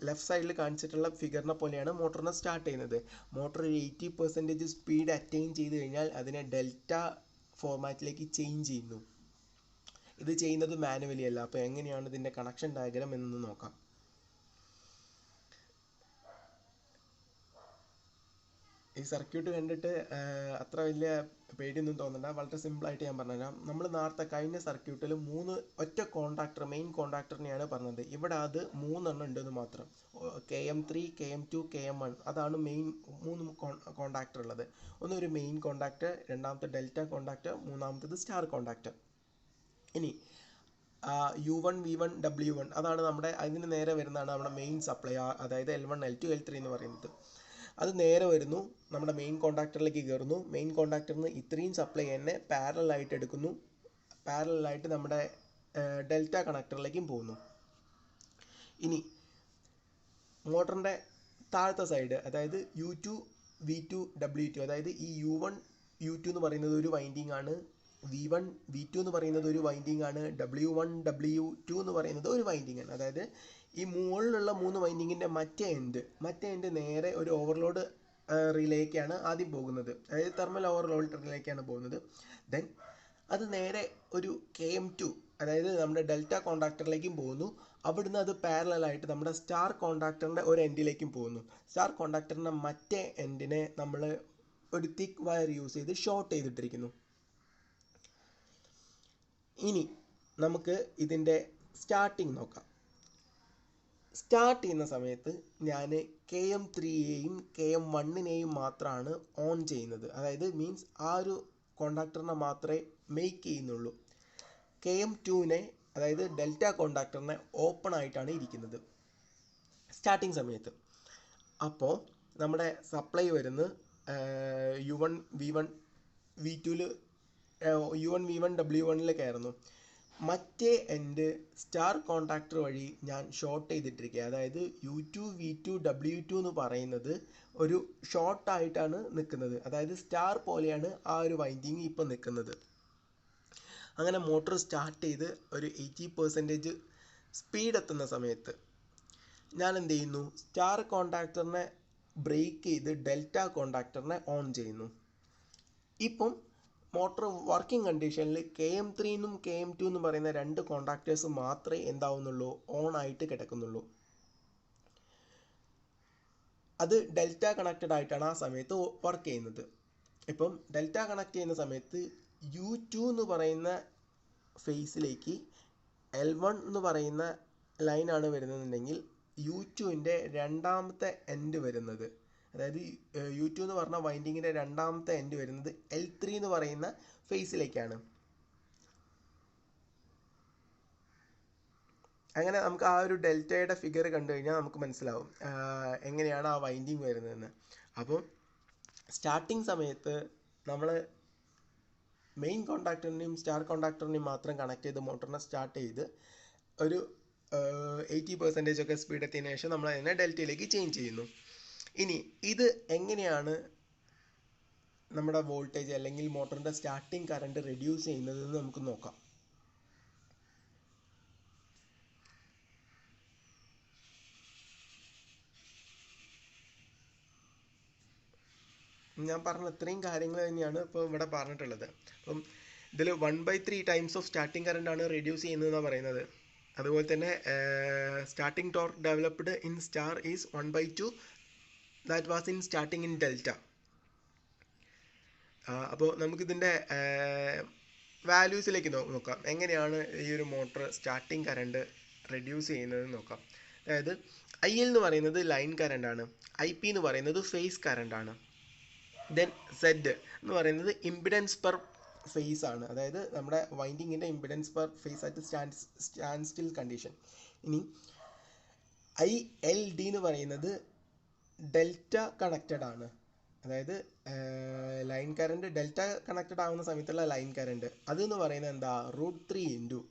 ലെഫ്റ്റ് സൈഡിൽ കാണിച്ചിട്ടുള്ള ഫിഗറിനെ പോലെയാണ് മോട്ടറിനെ സ്റ്റാർട്ട് ചെയ്യുന്നത്. മോട്ടർ ഒരു 80% സ്പീഡ് അറ്റൈൻ ചെയ്ത് കഴിഞ്ഞാൽ അതിനെ ഡെൽറ്റ ഫോർമാറ്റിലേക്ക് ചേഞ്ച് ചെയ്യുന്നു. ഇത് ചെയ്യുന്നത് മാനുവലി അല്ല. അപ്പോൾ എങ്ങനെയാണ് ഇതിൻ്റെ കണക്ഷൻ ഡയഗ്രാം എന്നൊന്ന് നോക്കാം. ഈ സർക്യൂട്ട് കണ്ടിട്ട് അത്ര വലിയ പേടിയൊന്നും തോന്നണ്ട, വളരെ സിമ്പിളായിട്ട് ഞാൻ പറഞ്ഞുതരാം. നമ്മൾ നേരത്തെ കഴിഞ്ഞ സർക്യൂട്ടിൽ ഒറ്റ കോണ്ടാക്ടർ, മെയിൻ കോണ്ടാക്ടറിനെയാണ് പറഞ്ഞത്. ഇവിടെ അത് 3 എണ്ണം ഉണ്ടെന്ന് മാത്രം. KM3, KM2, KM1 അതാണ് മെയിൻ 3 കോണ്ടാക്ടർ ഉള്ളത്. ഒന്ന് ഒരു മെയിൻ കോണ്ടാക്ടർ, രണ്ടാമത്തെ ഡെൽറ്റ കോണ്ടാക്ടർ, മൂന്നാമത്തേത് സ്റ്റാർ കോണ്ടാക്ടർ. ഇനി U1, V1, W1 അതാണ് അതിന് നേരെ വരുന്നതാണ് നമ്മുടെ മെയിൻ സപ്ലൈ, അതായത് L1, L2, L3 എന്ന് പറയുന്നത്. അത് നേരെ വരുന്നു, നമ്മുടെ മെയിൻ കോണ്ടാക്ടറിലേക്ക് കയറുന്നു. മെയിൻ കോണ്ടാക്ടറിൽ നിന്ന് ഇത്രയും സപ്ലൈ തന്നെ പാരലായിട്ട് എടുക്കുന്നു, പാരലായിട്ട് നമ്മുടെ ഡെൽറ്റ കണക്ടറിലേക്കും പോകുന്നു. ഇനി മോട്ടറിൻ്റെ താഴത്തെ സൈഡ്, അതായത് U2, V2, W2, അതായത് ഈ U1, U2 എന്ന് പറയുന്നത് ഒരു വൈൻഡിങ് ആണ്, V1, V2 എന്ന് പറയുന്നത് ഒരു വൈൻഡിങ് ആണ്, W1, W2 എന്ന് പറയുന്നത് ഒരു വൈൻഡിങ് ആണ്. അതായത് ഈ മുകളിലുള്ള 3 വൈൻഡിങ്ങിൻ്റെ മറ്റേ എൻഡ് നേരെ ഒരു ഓവർലോഡ് റിലേക്കാണ് ആദ്യം പോകുന്നത്, അതായത് തെർമൽ ഓവർലോഡ് റിലേക്കാണ് പോകുന്നത്. ദെൻ അത് നേരെ ഒരു KM2, അതായത് നമ്മുടെ ഡെൽറ്റ കോണ്ടാക്ടറിലേക്കും പോകുന്നു. അവിടുന്ന് അത് പാരലായിട്ട് നമ്മുടെ സ്റ്റാർ കോണ്ടാക്ടറിൻ്റെ ഒരു എൻഡിലേക്കും പോകുന്നു. സ്റ്റാർ കോണ്ടാക്ടറിൻ്റെ മറ്റേ എൻഡിനെ നമ്മൾ ഒരു തിക്ക് വയർ യൂസ് ചെയ്ത് ഷോർട്ട് ചെയ്തിട്ടിരിക്കുന്നു. ഇനി നമുക്ക് ഇതിൻ്റെ സ്റ്റാർട്ടിങ് നോക്കാം. സ്റ്റാർട്ട് ചെയ്യുന്ന സമയത്ത് ഞാൻ KM3യെയും KM1നെയും മാത്രമാണ് ഓൺ ചെയ്യുന്നത്. അതായത് മീൻസ് ആ ഒരു കോണ്ടാക്ടറിനെ മാത്രമേ മെയ്ക്ക് ചെയ്യുന്നുള്ളൂ. KM2നെ, അതായത് ഡെൽറ്റ കോണ്ടാക്ടറിനെ ഓപ്പൺ ആയിട്ടാണ് ഇരിക്കുന്നത് സ്റ്റാർട്ടിങ് സമയത്ത്. അപ്പോൾ നമ്മുടെ സപ്ലൈ വരുന്ന U1, V1, V2ൽ U1, V1, W1ൽ കയറുന്നു. മറ്റേ എൻഡ് സ്റ്റാർ കോണ്ടാക്ടർ വഴി ഞാൻ ഷോർട്ട് ചെയ്തിട്ടിരിക്കുക. അതായത് U2, V2, W2 എന്ന് പറയുന്നത് ഒരു ഷോർട്ടായിട്ടാണ് നിൽക്കുന്നത്. അതായത് സ്റ്റാർ പോലെയാണ് ആ ഒരു വൈൻഡിങ് ഇപ്പം നിൽക്കുന്നത്. അങ്ങനെ മോട്ടോർ സ്റ്റാർട്ട് ചെയ്ത് ഒരു 80% സ്പീഡ് എത്തുന്ന സമയത്ത് ഞാൻ എന്ത് ചെയ്യുന്നു, സ്റ്റാർ കോണ്ടാക്ടറിനെ ബ്രേക്ക് ചെയ്ത് ഡെൽറ്റ കോണ്ടാക്ടറിനെ ഓൺ ചെയ്യുന്നു. ഇപ്പം മോട്ടോർ വർക്കിംഗ് കണ്ടീഷനിൽ KM3 എന്നും KM2 എന്നും പറയുന്ന 2 കോണ്ടാക്ടേഴ്സ് മാത്രമേ എന്താവുന്നുള്ളൂ, ഓൺ ആയിട്ട് കിടക്കുന്നുള്ളൂ. അത് ഡെൽറ്റ കണക്റ്റഡ് ആയിട്ടാണ് ആ സമയത്ത് വർക്ക് ചെയ്യുന്നത്. ഇപ്പം ഡെൽറ്റ കണക്ട് ചെയ്യുന്ന സമയത്ത് U2 എന്ന് പറയുന്ന ഫേസിലേക്ക് L1 എന്ന് പറയുന്ന ലൈനാണ് വരുന്നതെന്നുണ്ടെങ്കിൽ U2ൻ്റെ രണ്ടാമത്തെ എൻഡ് വരുന്നത്, അതായത് U2 എന്ന് പറഞ്ഞ വൈൻഡിങ്ങിൻ്റെ രണ്ടാമത്തെ എൻഡ് വരുന്നത് L3 എന്ന് പറയുന്ന ഫേസിലേക്കാണ്. അങ്ങനെ നമുക്ക് ആ ഒരു ഡെൽറ്റയുടെ ഫിഗർ കണ്ടു കഴിഞ്ഞാൽ നമുക്ക് മനസ്സിലാവും എങ്ങനെയാണ് ആ വൈൻഡിങ് വരുന്നതെന്ന്. അപ്പം സ്റ്റാർട്ടിങ് സമയത്ത് നമ്മൾ മെയിൻ കോണ്ടാക്ടറിനെയും സ്റ്റാർ കോണ്ടാക്ടറിനെയും മാത്രം കണക്ട് ചെയ്ത് മോട്ടറിനെ സ്റ്റാർട്ട് ചെയ്ത് ഒരു 80% ഒക്കെ സ്പീഡ് എത്തിയതിനു ശേഷം നമ്മൾ അതിനെ ഡെൽറ്റയിലേക്ക് ചേഞ്ച് ചെയ്യുന്നു. ഇനി ഇത് എങ്ങനെയാണ് നമ്മുടെ വോൾട്ടേജ് അല്ലെങ്കിൽ മോട്ടറിൻ്റെ സ്റ്റാർട്ടിങ് കറണ്ട് റെഡ്യൂസ് ചെയ്യുന്നതെന്ന് നമുക്ക് നോക്കാം. ഞാൻ പറഞ്ഞ ഇത്രയും കാര്യങ്ങൾ തന്നെയാണ് ഇപ്പോൾ ഇവിടെ പറഞ്ഞിട്ടുള്ളത്. അപ്പം ഇതിൽ 1/3 ടൈംസ് ഓഫ് സ്റ്റാർട്ടിംഗ് കറണ്ട് ആണ് റെഡ്യൂസ് ചെയ്യുന്നതെന്നാണ് പറയുന്നത്. അതുപോലെ തന്നെ starting torque developed in star is 1/2 that was in starting in delta. അപ്പോൾ നമുക്കിതിൻ്റെ വാല്യൂസിലേക്ക് നോക്കാം, എങ്ങനെയാണ് ഈ ഒരു മോട്ടർ സ്റ്റാർട്ടിംഗ് കറണ്ട് റെഡ്യൂസ് ചെയ്യുന്നതെന്ന് നോക്കാം. അതായത് IL എന്ന് പറയുന്നത് ലൈൻ കറണ്ടാണ്, IP എന്ന് പറയുന്നത് ഫേസ് കറണ്ടാണ്. ദെൻ Z എന്ന് പറയുന്നത് ഇമ്പിഡൻസ് പെർ ഫേസ് ആണ്, അതായത് നമ്മുടെ വൈൻഡിങ്ങിൻ്റെ impedance per phase at stand still condition. ഇനി ILD എന്ന് പറയുന്നത് ഡെൽറ്റ കണക്റ്റഡ് ആണ്, അതായത് ലൈൻ കറണ്ട് ഡെൽറ്റ കണക്റ്റഡ് ആവുന്ന സമയത്തുള്ള ലൈൻ കറണ്ട് അതെന്ന് പറയുന്നത് എന്താ, √3 ഇൻറ്റു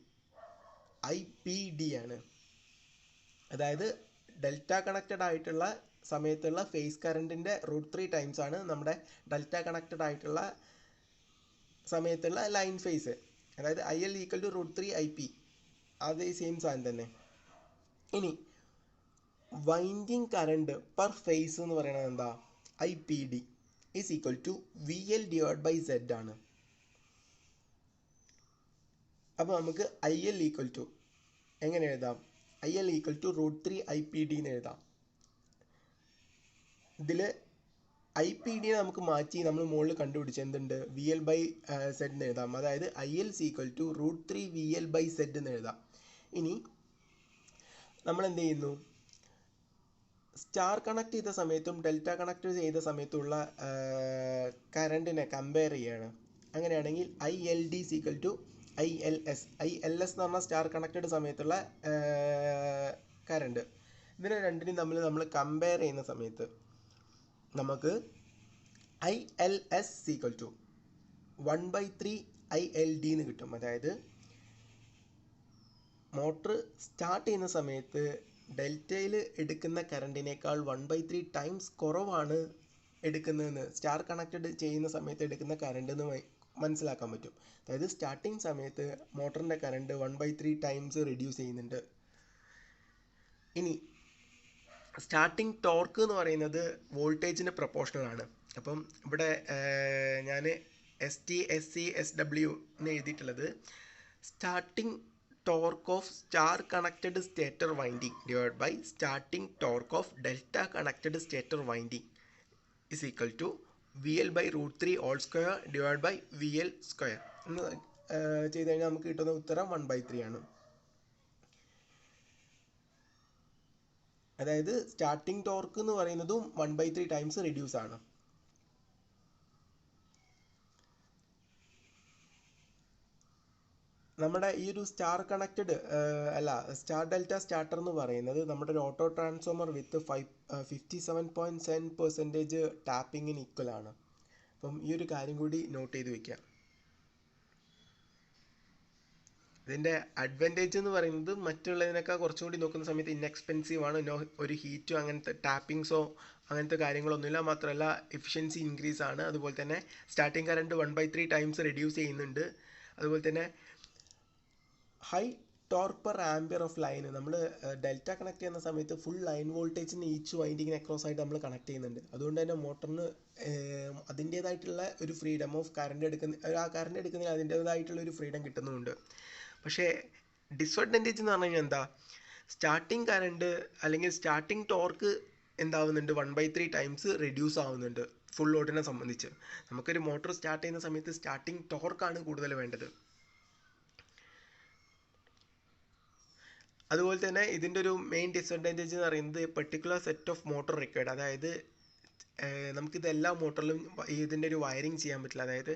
IPD ആണ്. അതായത് ഡെൽറ്റ കണക്റ്റഡ് ആയിട്ടുള്ള സമയത്തുള്ള ഫേസ് കറണ്ടിൻ്റെ √3 ടൈംസ് ആണ് നമ്മുടെ ഡെൽറ്റ കണക്റ്റഡ് ആയിട്ടുള്ള സമയത്തുള്ള ലൈൻ ഫേസ്. അതായത് IL ഈക്വൽ ടു √3 IP, അതേ സെയിം സാധനം തന്നെ. ഇനി വൈൻഡിങ് കറണ്ട് പെർ ഫേസ് എന്ന് പറയുന്നത് എന്താ, IPD is equal to VL divide by Z ആണ്. അപ്പോൾ നമുക്ക് IL ഈക്വൽ ടു എങ്ങനെ എഴുതാം, IL ഈക്വൽ ടു √3 IPD എന്ന് എഴുതാം. ഇതിൽ IPD നമുക്ക് മാറ്റി നമ്മൾ മുകളിൽ കണ്ടുപിടിച്ച് എന്തുണ്ട്, VL ബൈ Z എന്ന് എഴുതാം. അതായത് IL equal to √3 VL by Z എന്ന് എഴുതാം. ഇനി നമ്മൾ എന്ത് ചെയ്യുന്നു, സ്റ്റാർ കണക്ട് ചെയ്ത സമയത്തും ഡെൽറ്റ കണക്ട് ചെയ്ത സമയത്തുള്ള കറണ്ടിനെ കമ്പയർ ചെയ്യാണ്. അങ്ങനെയാണെങ്കിൽ ILD ഈക്വൽ ടു ILS എന്ന് പറഞ്ഞാൽ സ്റ്റാർ കണക്റ്റഡ് സമയത്തുള്ള കറണ്ട്. ഇതിനെ രണ്ടിനും തമ്മിൽ നമ്മൾ കമ്പയർ ചെയ്യുന്ന സമയത്ത് നമുക്ക് ILS ഈക്വൽ ടു 1/3 ILD എന്ന് കിട്ടും. അതായത് മോട്ടർ സ്റ്റാർട്ട് ചെയ്യുന്ന സമയത്ത് ഡെൽറ്റയിൽ എടുക്കുന്ന കറണ്ടിനേക്കാൾ 1/3 ടൈംസ് കുറവാണ് എടുക്കുന്നതെന്ന് സ്റ്റാർ കണക്റ്റഡ് ചെയ്യുന്ന സമയത്ത് എടുക്കുന്ന കറണ്ട് എന്ന് മനസ്സിലാക്കാൻ പറ്റും. അതായത് സ്റ്റാർട്ടിങ് സമയത്ത് മോട്ടറിൻ്റെ കറണ്ട് 1/3 ടൈംസ് റെഡ്യൂസ് ചെയ്യുന്നുണ്ട്. ഇനി സ്റ്റാർട്ടിങ് ടോർക്ക് എന്ന് പറയുന്നത് വോൾട്ടേജിന് പ്രൊപ്പോർഷണൽ ആണ്. അപ്പം ഇവിടെ ഞാൻ ST SC SW എന്ന് എഴുതിയിട്ടുള്ളത് starting torque of star connected stator winding divided by starting torque of delta connected stator winding is equal to VL by √3 all square divided by VL square എന്ന് ചെയ്ത് കഴിഞ്ഞാൽ നമുക്ക് കിട്ടുന്ന ഉത്തരം 1/3 ആണ്. അതായത് സ്റ്റാർട്ടിംഗ് ടോർക്ക് എന്ന് പറയുന്നതും 1/3 ടൈംസ് റെഡ്യൂസ് ആണ്. നമ്മുടെ ഈ ഒരു star connected star delta starter എന്ന് പറയുന്നത് നമ്മുടെ ഒരു ഓട്ടോ ട്രാൻസ്ഫോമർ വിത്ത് 57.7% ടാപ്പിങ്ങിന് ഈക്വൽ ആണ്. അപ്പം ഈ ഒരു കാര്യം കൂടി നോട്ട് ചെയ്ത് വെക്കുക. ഇതിൻ്റെ അഡ്വാൻറ്റേജ് എന്ന് പറയുന്നത് മറ്റുള്ളതിനേക്കാൾ കുറച്ചും കൂടി നോക്കുന്ന സമയത്ത് ഇൻഎക്സ്പെൻസീവ് ആണ്. ഒരു ഹീറ്റോ അങ്ങനത്തെ ടാപ്പിങ്സോ അങ്ങനത്തെ കാര്യങ്ങളൊന്നുമില്ല. മാത്രമല്ല എഫിഷ്യൻസി ഇൻക്രീസ് ആണ്. അതുപോലെ തന്നെ സ്റ്റാർട്ടിങ് കറണ്ട് 1/3 ടൈംസ് റെഡ്യൂസ് ചെയ്യുന്നുണ്ട്. അതുപോലെ തന്നെ high torque per ampere of line, നമ്മൾ ഡെൽറ്റ കണക്ട് ചെയ്യുന്ന സമയത്ത് ഫുൾ ലൈൻ വോൾട്ടേജിന് ഈച്ച് വൈൻഡിങ്ങിന് അക്രോസ് ആയിട്ട് നമ്മൾ കണക്ട് ചെയ്യുന്നുണ്ട്. അതുകൊണ്ട് തന്നെ മോട്ടറിന് അതിൻ്റേതായിട്ടുള്ള ഒരു ഫ്രീഡം ഓഫ് കറണ്ട് ആ കറണ്ട് എടുക്കുന്നതിന് അതിൻ്റേതായിട്ടുള്ള ഒരു ഫ്രീഡം കിട്ടുന്നുമുണ്ട്. പക്ഷേ ഡിസ്അഡ്വാൻറ്റേജ് എന്ന് പറഞ്ഞു കഴിഞ്ഞാൽ എന്താ, സ്റ്റാർട്ടിങ് കറണ്ട് അല്ലെങ്കിൽ സ്റ്റാർട്ടിങ് ടോർക്ക് എന്താവുന്നുണ്ട്, 1/3 ടൈംസ് റെഡ്യൂസ് ആവുന്നുണ്ട് ഫുൾ ലോഡിനെ സംബന്ധിച്ച്. നമുക്കൊരു മോട്ടോർ സ്റ്റാർട്ട് ചെയ്യുന്ന സമയത്ത് സ്റ്റാർട്ടിങ് ടോർക്കാണ് കൂടുതൽ വേണ്ടത്. അതുപോലെ തന്നെ ഇതിൻ്റെ ഒരു മെയിൻ ഡിസ്അഡ്വാൻറ്റേജ് എന്ന് പറയുന്നത് particular set of motor required. അതായത് നമുക്കിത് എല്ലാ മോട്ടറിലും ഇതിൻ്റെ ഒരു വയറിങ് ചെയ്യാൻ പറ്റില്ല. അതായത്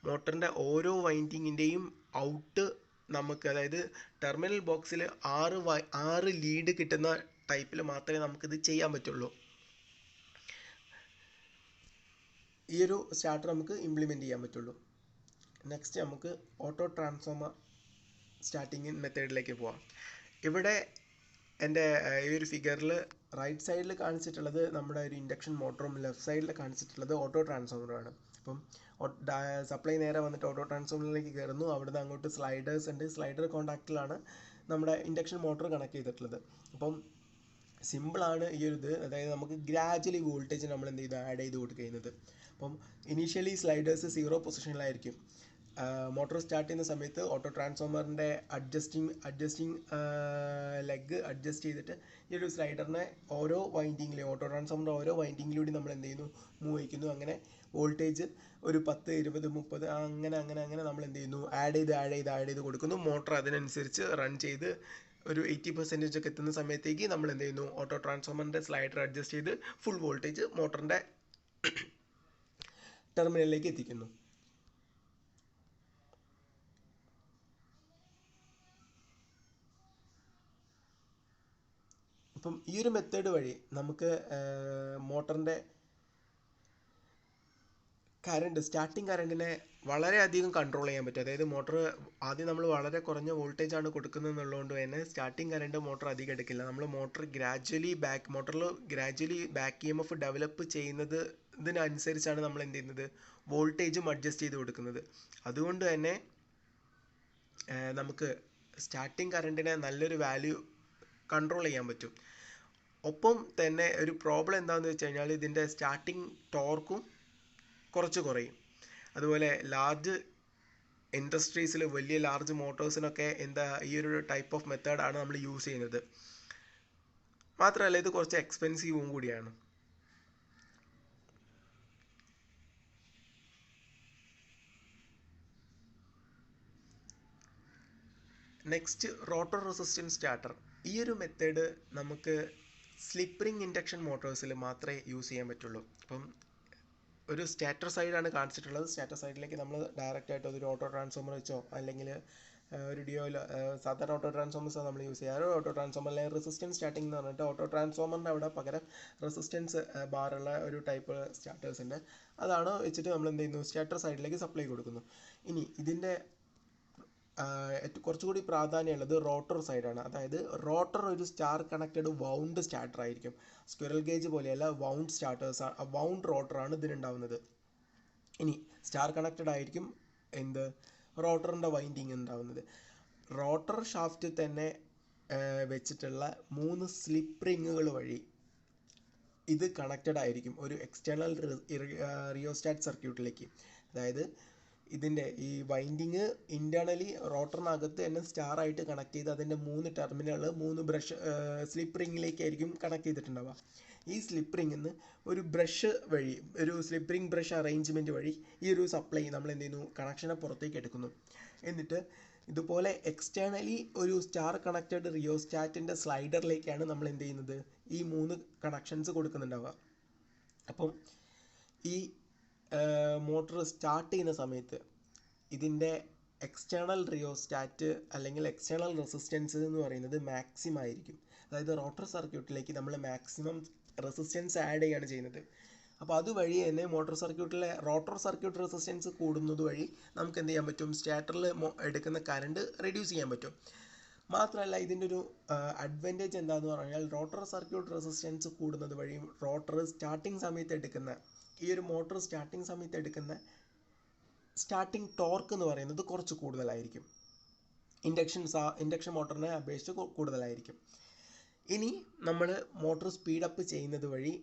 മോട്ടറിൻ്റെ ഓരോ വൈൻഡിങ്ങിൻ്റെയും ഔട്ട് നമുക്ക്, അതായത് ടെർമിനൽ ബോക്സിൽ 6 ലീഡ് കിട്ടുന്ന ടൈപ്പിൽ മാത്രമേ നമുക്കിത് ചെയ്യാൻ പറ്റുള്ളൂ. ഈ ഒരു സ്റ്റാർട്ടർ നമുക്ക് ഇംപ്ലിമെൻറ്റ് ചെയ്യാൻ പറ്റുള്ളൂ. നെക്സ്റ്റ് നമുക്ക് ഓട്ടോ ട്രാൻസ്ഫോമർ സ്റ്റാർട്ടിങ് മെത്തേഡിലേക്ക് പോവാം. ഇവിടെ എൻ്റെ ഈ ഒരു ഫിഗറിൽ റൈറ്റ് സൈഡിൽ കാണിച്ചിട്ടുള്ളത് നമ്മുടെ ഒരു ഇൻഡക്ഷൻ മോട്ടറും ലെഫ്റ്റ് സൈഡിൽ കാണിച്ചിട്ടുള്ളത് ഓട്ടോ ട്രാൻസ്ഫോമറുമാണ്. അപ്പം സപ്ലൈ നേരെ വന്നിട്ട് ഓട്ടോ ട്രാൻസ്ഫോമറിലേക്ക് കയറുന്നു. അവിടുന്ന് അങ്ങോട്ട് സ്ലൈഡേഴ്സ് ഉണ്ട്. സ്ലൈഡർ കോണ്ടാക്റ്റിലാണ് നമ്മുടെ ഇൻഡക്ഷൻ മോട്ടർ കണക്ട് ചെയ്തിട്ടുള്ളത്. അപ്പം സിമ്പിളാണ് ഈ ഒരു ഇത്. അതായത് നമുക്ക് ഗ്രാജുവലി വോൾട്ടേജ് നമ്മൾ എന്ത് ചെയ്ത് ആഡ് ചെയ്ത് കൊടുക്കുന്നത്. അപ്പം ഇനീഷ്യലി സ്ലൈഡേഴ്സ് 0 പൊസിഷനിലായിരിക്കും. മോട്ടോർ സ്റ്റാർട്ട് ചെയ്യുന്ന സമയത്ത് ഓട്ടോ ട്രാൻസ്ഫോമറിൻ്റെ അഡ്ജസ്റ്റിംഗ് ലെഗ് അഡ്ജസ്റ്റ് ചെയ്തിട്ട് ഈ ഒരു സ്ലൈഡറിനെ ഓരോ വൈൻഡിങ്ങിലെയും ഓട്ടോ ട്രാൻസ്ഫോമറിൻ്റെ ഓരോ വൈൻഡിങ്ങിലൂടെ നമ്മൾ എന്ത് ചെയ്യുന്നു, മൂവ് ചെയ്യിക്കുന്നു. അങ്ങനെ വോൾട്ടേജ് ഒരു 10, 20, 30 അങ്ങനെ നമ്മൾ എന്ത് ചെയ്യുന്നു, ആഡ് ചെയ്ത് കൊടുക്കുന്നു. മോട്ടർ അതിനനുസരിച്ച് റൺ ചെയ്ത് ഒരു 80% ഒക്കെ എത്തുന്ന സമയത്തേക്ക് നമ്മൾ എന്ത് ചെയ്യുന്നു, ഓട്ടോ ട്രാൻസ്ഫോമറിൻ്റെ സ്ലൈഡർ അഡ്ജസ്റ്റ് ചെയ്ത് ഫുൾ വോൾട്ടേജ് മോട്ടറിൻ്റെ ടെർമിനലിലേക്ക് എത്തിക്കുന്നു. അപ്പം ഈ ഒരു മെത്തേഡ് വഴി നമുക്ക് മോട്ടറിൻ്റെ സ്റ്റാർട്ടിങ് കറണ്ടിനെ വളരെയധികം കൺട്രോൾ ചെയ്യാൻ പറ്റും. അതായത് മോട്ടർ ആദ്യം നമ്മൾ വളരെ കുറഞ്ഞ വോൾട്ടേജ് ആണ് കൊടുക്കുന്നത് എന്നുള്ളതുകൊണ്ട് തന്നെ സ്റ്റാർട്ടിങ് കറണ്ട് മോട്ടർ അധികം എടുക്കില്ല. നമ്മൾ മോട്ടറിൽ ഗ്രാജ്വലി ബാക്ക് EMF ഡെവലപ്പ് ചെയ്യുന്നതിനനുസരിച്ചാണ് നമ്മൾ എന്ത് ചെയ്യുന്നത്, വോൾട്ടേജും അഡ്ജസ്റ്റ് ചെയ്ത് കൊടുക്കുന്നത്. അതുകൊണ്ട് തന്നെ നമുക്ക് സ്റ്റാർട്ടിങ് കറണ്ടിനെ നല്ലൊരു വാല്യൂ കൺട്രോൾ ചെയ്യാൻ പറ്റും. ഒപ്പം തന്നെ ഒരു പ്രോബ്ലം എന്താണെന്ന് വെച്ച് കഴിഞ്ഞാൽ ഇതിൻ്റെ സ്റ്റാർട്ടിങ് ടോർക്കും കുറച്ച് കുറയും. അതുപോലെ ലാർജ് ഇൻഡസ്ട്രീസിൽ വലിയ ലാർജ് മോട്ടോഴ്സിനൊക്കെ ഈ ഒരു ടൈപ്പ് ഓഫ് മെത്തേഡാണ് നമ്മൾ യൂസ് ചെയ്യുന്നത്. മാത്രമല്ല ഇത് കുറച്ച് എക്സ്പെൻസീവും കൂടിയാണ്. Next rotor resistance starter. ഈ ഒരു മെത്തേഡ് നമുക്ക് സ്ലിപ്പ് റിംഗ് ഇൻഡക്ഷൻ മോട്ടോഴ്സിൽ മാത്രമേ യൂസ് ചെയ്യാൻ പറ്റുള്ളൂ. അപ്പം ഒരു സ്റ്റാറ്റർ സൈഡാണ് കാണിച്ചിട്ടുള്ളത്. സ്റ്റാറ്റർ സൈഡിലേക്ക് നമ്മൾ ഡയറക്റ്റായിട്ട് ഒരു ഓട്ടോ ട്രാൻസ്ഫോമർ വെച്ചോ അല്ലെങ്കിൽ ഒരു സാധാരണ ഓട്ടോ ട്രാൻസ്ഫോമേഴ്സോ നമ്മൾ യൂസ് ചെയ്യാറ്. ഓട്ടോ ട്രാൻസ്ഫോമറിലെ റെസിസ്റ്റൻസ് സ്റ്റാർട്ടിംഗ് എന്ന് പറഞ്ഞിട്ട് ഓട്ടോ ട്രാൻസ്ഫോമറിൻ്റെ അവിടെ പകരം റെസിസ്റ്റൻസ് ബാറുള്ള ഒരു ടൈപ്പ് സ്റ്റാർട്ടേഴ്സ് ഉണ്ട്. അതാണ് വെച്ചിട്ട് നമ്മൾ എന്ത് ചെയ്യുന്നു, സ്റ്റാർട്ടർ സൈഡിലേക്ക് സപ്ലൈ കൊടുക്കുന്നു. ഇനി ഇതിൻ്റെ കുറച്ചുകൂടി പ്രാധാന്യമുള്ളത് റോട്ടർ സൈഡാണ്. അതായത് റോട്ടർ ഒരു സ്റ്റാർ കണക്റ്റഡ് വൗണ്ട് സ്റ്റാർട്ടർ ആയിരിക്കും. സ്ക്വിറൽ ഗേജ് പോലെയല്ല, വൗണ്ട് റോട്ടറാണ് ഇതിനുണ്ടാവുന്നത്. ഇനി സ്റ്റാർ കണക്റ്റഡ് ആയിരിക്കും റോട്ടറിൻ്റെ വൈൻഡിങ് ഉണ്ടാവുന്നത്. റോട്ടർ ഷാഫ്റ്റ് തന്നെ വെച്ചിട്ടുള്ള 3 സ്ലിപ്പ് റിങ്ങുകൾ വഴി ഇത് കണക്റ്റഡ് ആയിരിക്കും ഒരു എക്സ്റ്റേണൽ റിയോസ്റ്റാറ്റ് സർക്യൂട്ടിലേക്ക്. അതായത് ഇതിൻ്റെ ഈ വൈൻഡിങ് ഇൻറ്റേർണലി റോട്ടറിനകത്ത് തന്നെ സ്റ്റാർ ആയിട്ട് കണക്ട് ചെയ്ത് അതിൻ്റെ 3 ടെർമിനൽ 3 ബ്രഷ് സ്ലിപ്പ് റിങ്ങിലേക്കായിരിക്കും കണക്ട് ചെയ്തിട്ടുണ്ടാവുക. ഈ സ്ലിപ്പ് റിങ്ങിൽ നിന്ന് ഒരു സ്ലിപ്പ് റിംഗ് ബ്രഷ് അറേഞ്ച്മെൻറ്റ് വഴി ഈ ഒരു സപ്ലൈ നമ്മൾ എന്ത് ചെയ്യുന്നു, കണക്ഷനെ പുറത്തേക്ക് എടുക്കുന്നു. എന്നിട്ട് ഇതുപോലെ എക്സ്റ്റേണലി ഒരു സ്റ്റാർ കണക്റ്റഡ് റിയോസ്റ്റാറ്റിൻ്റെ സ്ലൈഡറിലേക്കാണ് നമ്മൾ എന്ത് ചെയ്യുന്നത്, ഈ 3 കണക്ഷൻസ് കൊടുക്കുന്നുണ്ടാവുക. അപ്പം ഈ മോട്ടർ സ്റ്റാർട്ട് ചെയ്യുന്ന സമയത്ത് ഇതിൻ്റെ എക്സ്റ്റേണൽ റിയോസ്റ്റാറ്റ് അല്ലെങ്കിൽ എക്സ്റ്റേണൽ റെസിസ്റ്റൻസ് എന്ന് പറയുന്നത് മാക്സിമം ആയിരിക്കും. അതായത് റോട്ടർ സർക്യൂട്ടിലേക്ക് നമ്മൾ മാക്സിമം റെസിസ്റ്റൻസ് ആഡ് ചെയ്യുകയാണ് ചെയ്യുന്നത്. അപ്പോൾ അതുവഴി തന്നെ റോട്ടർ സർക്യൂട്ട് റെസിസ്റ്റൻസ് കൂടുന്നത് വഴി നമുക്ക് എന്ത് ചെയ്യാൻ പറ്റും, സ്റ്റാർട്ടറിൽ എടുക്കുന്ന കറണ്ട് റെഡ്യൂസ് ചെയ്യാൻ പറ്റും. മാത്രമല്ല ഇതിൻ്റെ ഒരു അഡ്വാൻറ്റേജ് എന്താണെന്ന് പറഞ്ഞാൽ റോട്ടർ സർക്യൂട്ട് റെസിസ്റ്റൻസ് കൂടുന്നത് വഴി റോട്ടർ സ്റ്റാർട്ടിങ് സമയത്ത് എടുക്കുന്ന മോട്ടോർ സ്റ്റാർട്ടിങ് സമയത്ത് എടുക്കുന്ന സ്റ്റാർട്ടിങ് ടോർക്ക് എന്ന് പറയുന്നത് കുറച്ച് കൂടുതലായിരിക്കും. ഇൻഡക്ഷൻ മോട്ടറിനെ അപേക്ഷിച്ച് കൂടുതലായിരിക്കും. ഇനി നമ്മൾ മോട്ടോർ സ്പീഡപ്പ് ചെയ്യുന്നത് വഴി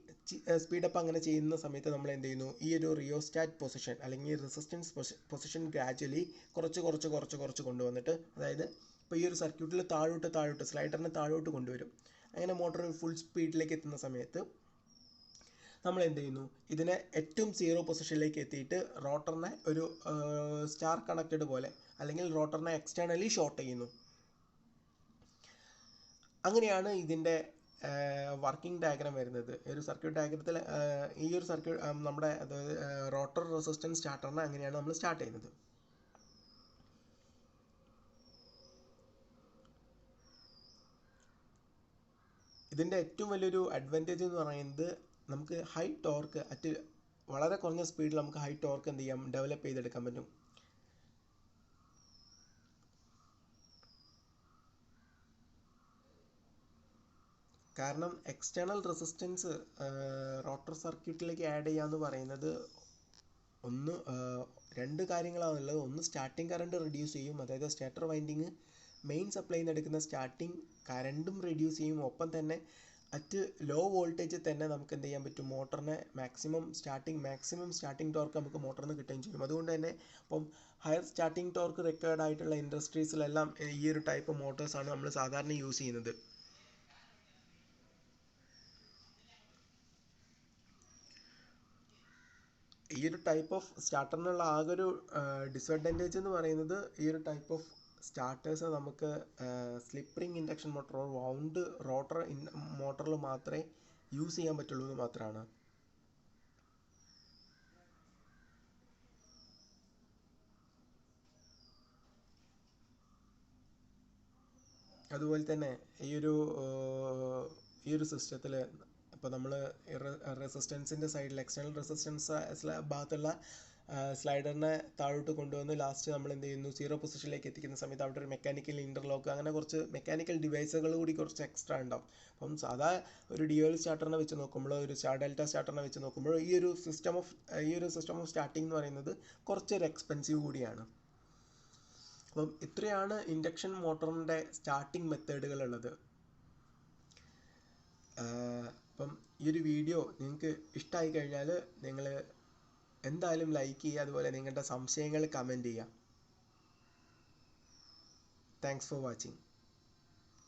സ്പീഡപ്പ് അങ്ങനെ ചെയ്യുന്ന സമയത്ത് നമ്മൾ എന്ത് ചെയ്യുന്നു, ഈ ഒരു റിയോസ്റ്റാറ്റ് പൊസിഷൻ അല്ലെങ്കിൽ റെസിസ്റ്റൻസ് പൊസിഷൻ ഗ്രാജ്വലി കുറച്ച് കൊണ്ടുവന്നിട്ട്, അതായത് ഇപ്പോൾ ഈ ഒരു സർക്യൂട്ടിൽ താഴോട്ട് സ്ലൈഡറിനെ താഴോട്ട് കൊണ്ടുവരും. അങ്ങനെ മോട്ടോർ ഫുൾ സ്പീഡിലേക്ക് എത്തുന്ന സമയത്ത് നമ്മൾ എന്ത് ചെയ്യുന്നു, ഇതിനെ ഏറ്റവും 0 പൊസിഷനിലേക്ക് എത്തിയിട്ട് റോട്ടറിനെ ഒരു സ്റ്റാർ കണക്റ്റഡ് പോലെ അല്ലെങ്കിൽ റോട്ടറിനെ എക്സ്റ്റേണലി ഷോർട്ട് ചെയ്യുന്നു. അങ്ങനെയാണ് ഇതിൻ്റെ വർക്കിംഗ് ഡയഗ്രാം വരുന്നത്. ഒരു സർക്യൂട്ട് ഡയഗ്രത്തിൽ ഈ ഒരു സർക്യൂട്ട് നമ്മുടെ റോട്ടർ റെസിസ്റ്റൻസ് സ്റ്റാർട്ടറിനെ അങ്ങനെയാണ് നമ്മൾ സ്റ്റാർട്ട് ചെയ്യുന്നത്. ഇതിൻ്റെ ഏറ്റവും വലിയൊരു അഡ്വാൻറ്റേജ് എന്ന് പറയുന്നത് നമുക്ക് ഹൈ ടോർക്ക് വളരെ കുറഞ്ഞ സ്പീഡിൽ നമുക്ക് ഹൈ ടോർക്ക് എന്ത് ചെയ്യാം, ഡെവലപ്പ് ചെയ്തെടുക്കാൻ പറ്റും. കാരണം എക്സ്റ്റേണൽ റെസിസ്റ്റൻസ് റോട്ടർ സർക്യൂട്ടിലേക്ക് ആഡ് ചെയ്യാന്ന് പറയുന്നത് രണ്ട് കാര്യങ്ങളാണുള്ളത്. ഒന്ന് സ്റ്റാർട്ടിങ് കറണ്ട് റെഡ്യൂസ് ചെയ്യും, അതായത് സ്റ്റാർട്ടർ വൈൻഡിങ് മെയിൻ സപ്ലൈയിൽ നിന്ന് എടുക്കുന്ന സ്റ്റാർട്ടിങ് കറണ്ടും റെഡ്യൂസ് ചെയ്യും. ഒപ്പം തന്നെ അറ്റ് ലോ വോൾട്ടേജിൽ തന്നെ നമുക്ക് എന്ത് ചെയ്യാൻ പറ്റും, മോട്ടറിനെ മാക്സിമം സ്റ്റാർട്ടിംഗ് ടോർക്ക് നമുക്ക് മോട്ടറിൽ നിന്ന് കിട്ടുകയും ചെയ്യും. അതുകൊണ്ട് തന്നെ ഇപ്പം ഹയർ സ്റ്റാർട്ടിംഗ് ടോർക്ക് റിക്വയർഡ് ആയിട്ടുള്ള ഇൻഡസ്ട്രീസിലെല്ലാം ഈ ഒരു ടൈപ്പ് മോട്ടോഴ്സാണ് നമ്മൾ സാധാരണ യൂസ് ചെയ്യുന്നത്. ഈ ഒരു ടൈപ്പ് ഓഫ് സ്റ്റാർട്ടറിനുള്ള ആകൊരു ഡിസഡ്വാൻറ്റേജ് എന്ന് പറയുന്നത്, ഈ ഒരു ടൈപ്പ് ഓഫ് സ്റ്റാർട്ടേഴ്സ് നമുക്ക് സ്ലിപ്പ് റിംഗ് ഇൻഡക്ഷൻ മോട്ടറോ വൗണ്ട് റോട്ടർ മോട്ടറിൽ മാത്രമേ യൂസ് ചെയ്യാൻ പറ്റുള്ളൂ എന്ന് മാത്രമാണ്. അതുപോലെ തന്നെ ഈ ഒരു സിസ്റ്റത്തിൽ ഇപ്പോൾ നമ്മൾ റെസിസ്റ്റൻസിൻ്റെ സൈഡിൽ എക്സ്റ്റേണൽ റെസിസ്റ്റൻസ് ഭാഗത്തുള്ള സ്ലൈഡറിനെ താഴോട്ട് കൊണ്ടുവന്ന് ലാസ്റ്റ് നമ്മൾ എന്ത് ചെയ്യുന്നു, സീറോ പൊസിഷനിലേക്ക് എത്തിക്കുന്ന സമയത്ത് അവിടെ ഒരു മെക്കാനിക്കൽ ഇൻ്റർലോക്ക്, അങ്ങനെ കുറച്ച് മെക്കാനിക്കൽ ഡിവൈസുകൾ കൂടി കുറച്ച് എക്സ്ട്രാ ഉണ്ടാവും. അപ്പം സാധാ ഒരു ഡ്യുവൽ സ്റ്റാർട്ടറിനെ വെച്ച് നോക്കുമ്പോൾ, ഒരു സ്റ്റാർ ഡെൽറ്റ സ്റ്റാർട്ടറിനെ വെച്ച് നോക്കുമ്പോൾ ഈ ഒരു സിസ്റ്റം ഓഫ് സ്റ്റാർട്ടിംഗ് എന്ന് പറയുന്നത് കുറച്ചൊരു എക്സ്പെൻസീവ് കൂടിയാണ്. അപ്പം ഇത്രയാണ് ഇൻഡക്ഷൻ മോട്ടറിൻ്റെ സ്റ്റാർട്ടിംഗ് മെത്തേഡുകളുള്ളത്. അപ്പം ഈ ഒരു വീഡിയോ നിങ്ങൾക്ക് ഇഷ്ടമായി കഴിഞ്ഞാൽ നിങ്ങൾ എന്തായാലും ലൈക്ക് ചെയ്യുക, അതുപോലെ നിങ്ങളുടെ സംശയങ്ങൾ കമൻറ്റ് ചെയ്യുക. Thanks for watching.